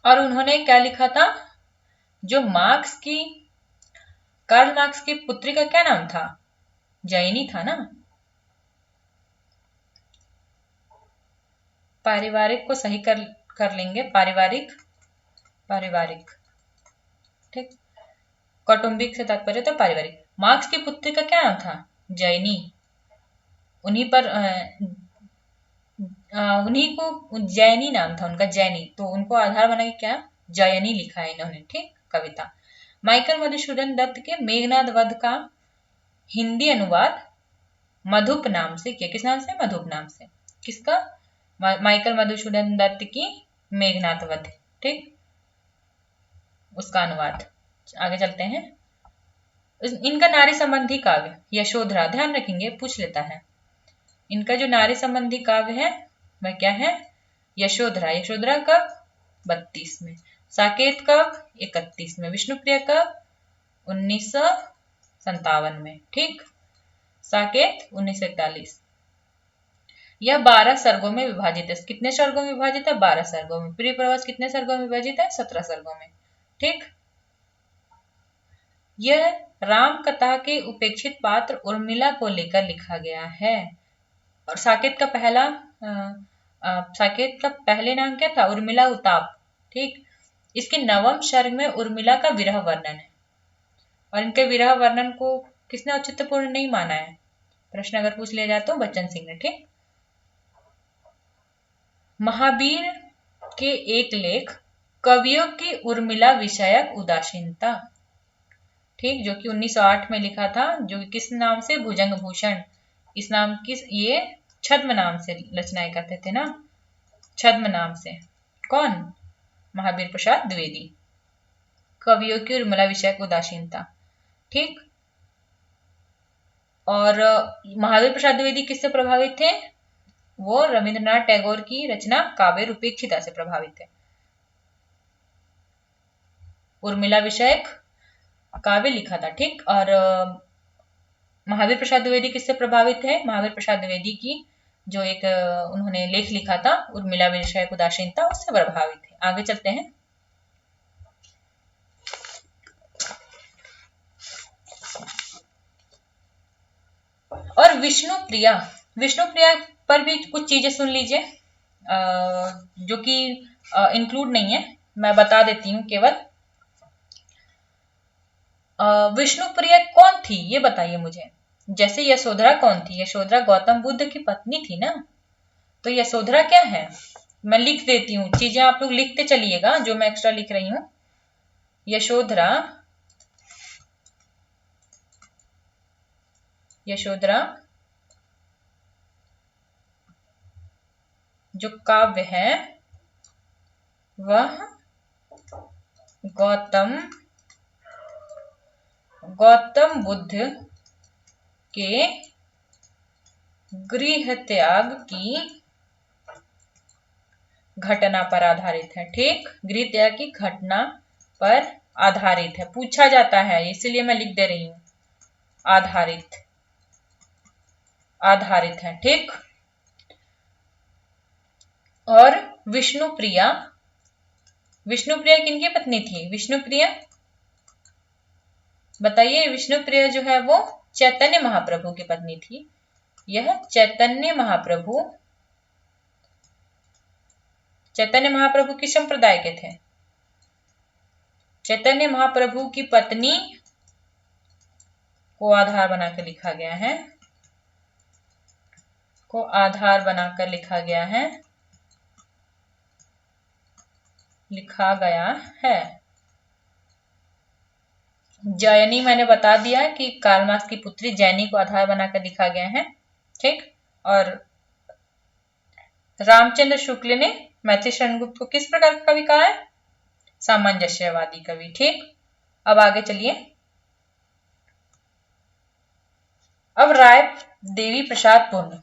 और उन्होंने क्या लिखा था? जो मार्क्स की कार्ल मार्क्स की पुत्री का क्या नाम था? जयनी था ना। पारिवारिक को सही कर लेंगे, पारिवारिक, पारिवारिक, ठीक। कौटुंबिक से तात्पर्य तो पारिवारिक। मार्क्स की पुत्री का क्या नाम था? जयनी। उन्हीं पर उन्हीं को जैनी नाम था उनका, जैनी, तो उनको आधार बना के क्या जयनी लिखा है इन्होंने, ठीक, कविता। माइकल मधुसूदन दत्त के मेघनाद वध का हिंदी अनुवाद मधुप नाम से किया। किस नाम से? मधुप नाम से। किसका? माइकल मधुसूदन दत्त की मेघनाद वध, ठीक, उसका अनुवाद। आगे चलते हैं। इनका नारी संबंधी काव्य यशोधरा, ध्यान रखेंगे पूछ लेता है। इनका जो नारी संबंधी काव्य है वह क्या है? यशोधरा। यशोधरा कब? 32 में। साकेत कब? 31 में। विष्णुप्रिया कब? 1957 में, ठीक। साकेत 1941। यह 12 सर्गों में विभाजित है। कितने सर्गों में विभाजित है? 12 सर्गों में। प्रिय प्रवास कितने सर्गों में विभाजित है? 17 सर्गों में, ठीक। यह राम कथा के उपेक्षित पात्र उर्मिला को लेकर लिखा गया है। और साकेत का पहले नाम क्या था? उर्मिला उताप, ठीक। इसके 9वें सर्ग में उर्मिला का विरह वर्णन है, और इनके विरह वर्णन को किसने औचित्यपूर्ण नहीं माना है? प्रश्न अगर पूछ लिया जाए तो बच्चन सिंह ने, ठीक। महावीर के एक लेख कवियों की उर्मिला विषयक उदासीनता, ठीक, जो कि 1908 में लिखा था, जो कि किस नाम से? भुजंग भूषण। इस नाम की ये छद्म नाम से रचनाएं करते थे ना, छद्म नाम से। कौन? महावीर प्रसाद द्विवेदी। कवियों की उर्मिला विषयक उदासीनता, ठीक। और महावीर प्रसाद द्विवेदी किससे प्रभावित थे? वो रविंद्रनाथ टैगोर की रचना काव्य उपेक्षिता से प्रभावित थे। उर्मिला विषयक काव्य लिखा था, ठीक। और महावीर प्रसाद द्विवेदी किससे प्रभावित है? महावीर प्रसाद द्विवेदी की जो एक उन्होंने लेख लिखा था उर्मिला विषयक उदासीनता, उससे प्रभावित है। आगे चलते हैं। और विष्णुप्रिया, विष्णुप्रिया पर भी कुछ चीजें सुन लीजिए, जो कि इंक्लूड नहीं है, मैं बता देती हूँ केवल। विष्णुप्रिया कौन थी ये बताइए मुझे। जैसे यशोधरा कौन थी? यशोधरा गौतम बुद्ध की पत्नी थी ना, तो यशोधरा क्या है? मैं लिख देती हूँ, चीजें आप लोग लिखते चलिएगा जो मैं एक्स्ट्रा लिख रही हूँ। यशोधरा, यशोधरा जो काव्य है वह गौतम बुद्ध के गृह त्याग की घटना पर आधारित है, ठीक। गृह त्याग की घटना पर आधारित है, पूछा जाता है, इसीलिए मैं लिख दे रही हूं, आधारित, आधारित है, ठीक। और विष्णुप्रिया, विष्णुप्रिया किनकी पत्नी थी? विष्णुप्रिया बताइए। विष्णुप्रिया जो है वो चैतन्य महाप्रभु की पत्नी थी। यह चैतन्य महाप्रभु किस संप्रदाय के थे? चैतन्य महाप्रभु की पत्नी को आधार बनाकर लिखा गया है, को आधार बनाकर लिखा गया है, लिखा गया है। जयनी मैंने बता दिया कि कार्ल मार्क्स की पुत्री जैनी को आधार बनाकर लिखा गया है, ठीक। और रामचंद्र शुक्ल ने मैथिली शरण गुप्त को किस प्रकार का कवि कहा है? सामंजस्यवादी कवि, ठीक। अब आगे चलिए। अब राय देवी प्रसाद पुन,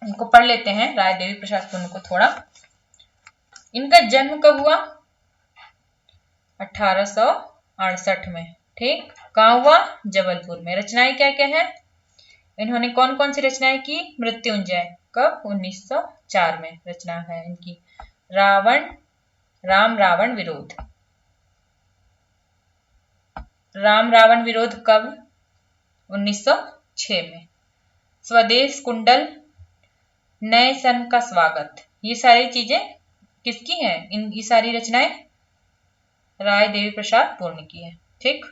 इनको पढ़ लेते हैं, राय देवी प्रसाद पुन को थोड़ा। इनका जन्म कब हुआ? 1868 में, ठीक। कहाँ हुआ? जबलपुर में। रचनाएं क्या क्या है? इन्होंने कौन कौन सी रचनाएं की? मृत्युंजय कब? 1904 में रचना है इनकी। राम रावण विरोध, राम रावण विरोध कब? 1906 में। स्वदेश कुंडल, नए सन का स्वागत, ये सारी चीजें किसकी हैं? ये सारी रचनाएं राय देवी प्रसाद पूर्ण की है। ठीक।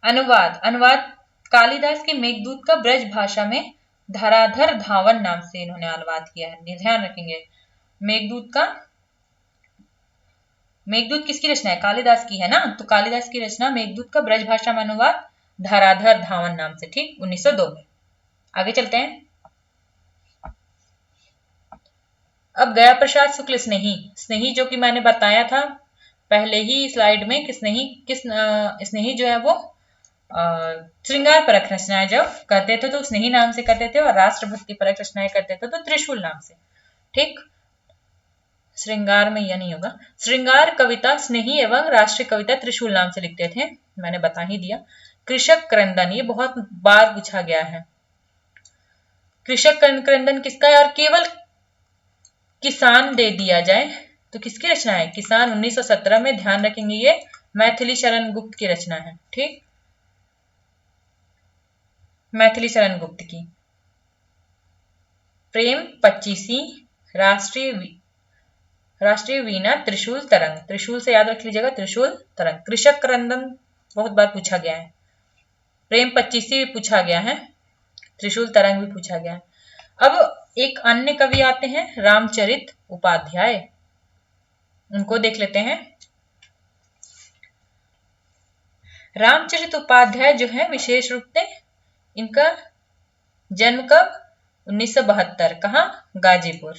अनुवाद, अनुवाद कालिदास के मेघदूत का ब्रज भाषा में धराधर धावन नाम से इन्होंने अनुवाद किया है। ध्यान रखेंगे, मेघदूत का, मेघदूत किसकी रचना है? कालिदास की है ना, तो कालिदास की रचना मेघदूत का ब्रज भाषा में अनुवाद धराधर धावन नाम से। ठीक, 1902 में। आगे चलते हैं। अब गया प्रसाद शुक्ल स्नेही, स्नेही जो कि मैंने बताया था पहले ही स्लाइड में कि स्नेही जो है वो श्रृंगार परक रचनाएं जब करते थे तो स्नेही नाम से करते थे, और राष्ट्रभक्ति परक रचनाएं करते थे तो त्रिशूल नाम से। ठीक, श्रृंगार में यह नहीं होगा। श्रृंगार कविता स्नेही एवं राष्ट्रीय कविता त्रिशूल नाम से लिखते थे, मैंने बता ही दिया। कृषक क्रंदन, ये बहुत बार पूछा गया है। कृषक क्रंदन किसका है? और केवल किसान दे दिया जाए तो किसकी रचना है? किसान, 1917 में। ध्यान रखेंगे, ये मैथिली शरण गुप्त की रचना है। ठीक, मैथिली शरण गुप्त की। प्रेम पच्चीसी, राष्ट्रीय वीणा त्रिशूल तरंग, त्रिशूल से याद रख लीजिएगा, त्रिशूल तरंग। कृषक क्रंदन बहुत बार पूछा गया है, प्रेम पच्चीसी भी पूछा गया है, त्रिशूल तरंग भी पूछा गया है। अब एक अन्य कवि आते हैं, रामचरित उपाध्याय, उनको देख लेते हैं। रामचरित उपाध्याय जो है विशेष रूप से इनका जन्म कब? 1972। कहाँ? गाजीपुर।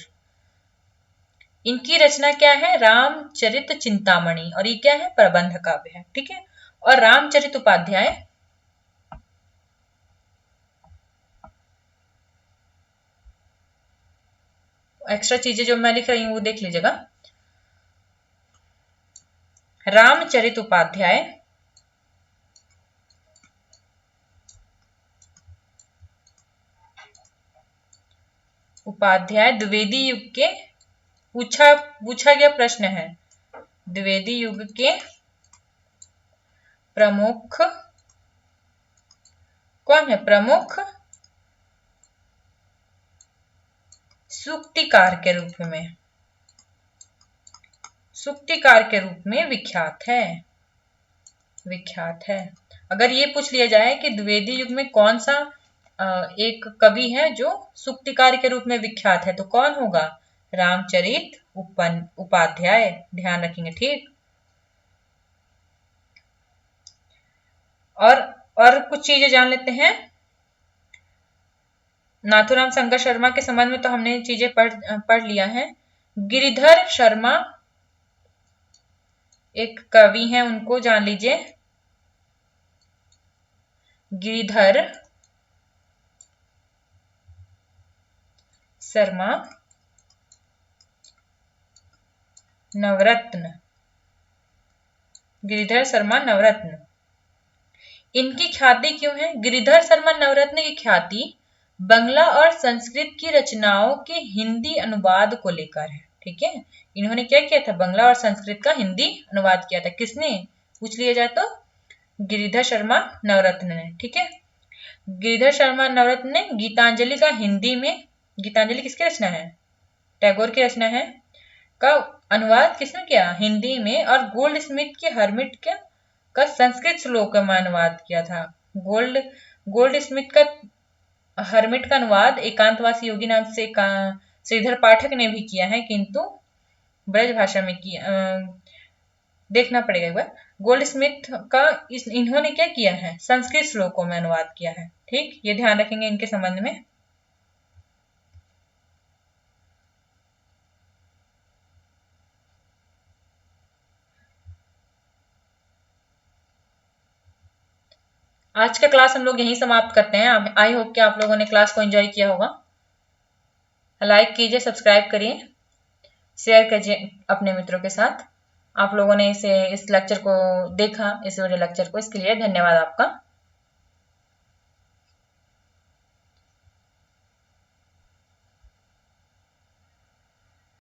इनकी रचना क्या है? रामचरित चिंतामणि, और ये क्या है? प्रबंध काव्य है। ठीक है, और रामचरित उपाध्याय एक्स्ट्रा चीजें जो मैं लिख रही हूं वो देख लीजिएगा। रामचरित उपाध्याय द्विवेदी युग के पूछा गया प्रश्न है। द्विवेदी युग के प्रमुख कौन है? प्रमुख सूक्तिकार के रूप में, सूक्तिकार के रूप में विख्यात है, विख्यात है। अगर ये पूछ लिया जाए कि द्विवेदी युग में कौन सा एक कवि है जो सूक्तिकार के रूप में विख्यात है, तो कौन होगा? रामचरित उपाध्याय। ध्यान रखेंगे। ठीक, और कुछ चीजें जान लेते हैं। नाथूराम शंकर शर्मा के संबंध में तो हमने चीजें पढ़ लिया है। गिरिधर शर्मा एक कवि हैं, उनको जान लीजिए। गिरिधर शर्मा नवरत्न, गिरिधर शर्मा नवरत्न। इनकी ख्याति क्यों है? गिरिधर शर्मा नवरत्न की ख्याति बंगला और संस्कृत की रचनाओं के हिंदी अनुवाद को लेकर है। ठीक है, इन्होंने क्या किया था? बंगला और संस्कृत का हिंदी अनुवाद किया था। किसने? पूछ लिया जाए तो गिरिधर शर्मा नवरत्न ने। ठीक है, गिरिधर शर्मा नवरत्न ने गीतांजलि का हिंदी में, गीतांजलि किसकी रचना है? टैगोर की रचना है, का अनुवाद किसने किया? हिंदी में। और गोल्ड स्मिथ के हर्मिट का संस्कृत श्लोक में अनुवाद किया था। गोल्ड स्मिथ का हर्मिट का अनुवाद एकांतवासी योगी नाम से श्रीधर पाठक ने भी किया है, किंतु ब्रज भाषा में किया, देखना पड़ेगा एक बार। गोल्ड स्मिथ का इन्होंने क्या किया है? संस्कृत श्लोकों में अनुवाद किया है। ठीक, ये ध्यान रखेंगे इनके संबंध में। आज का क्लास हम लोग यहीं समाप्त करते हैं। आई होप कि आप लोगों ने क्लास को एंजॉय किया होगा। लाइक कीजिए, सब्सक्राइब करिए, शेयर कीजिए अपने मित्रों के साथ। आप लोगों ने इस लेक्चर को देखा, इस वीडियो लेक्चर को, इसके लिए धन्यवाद आपका।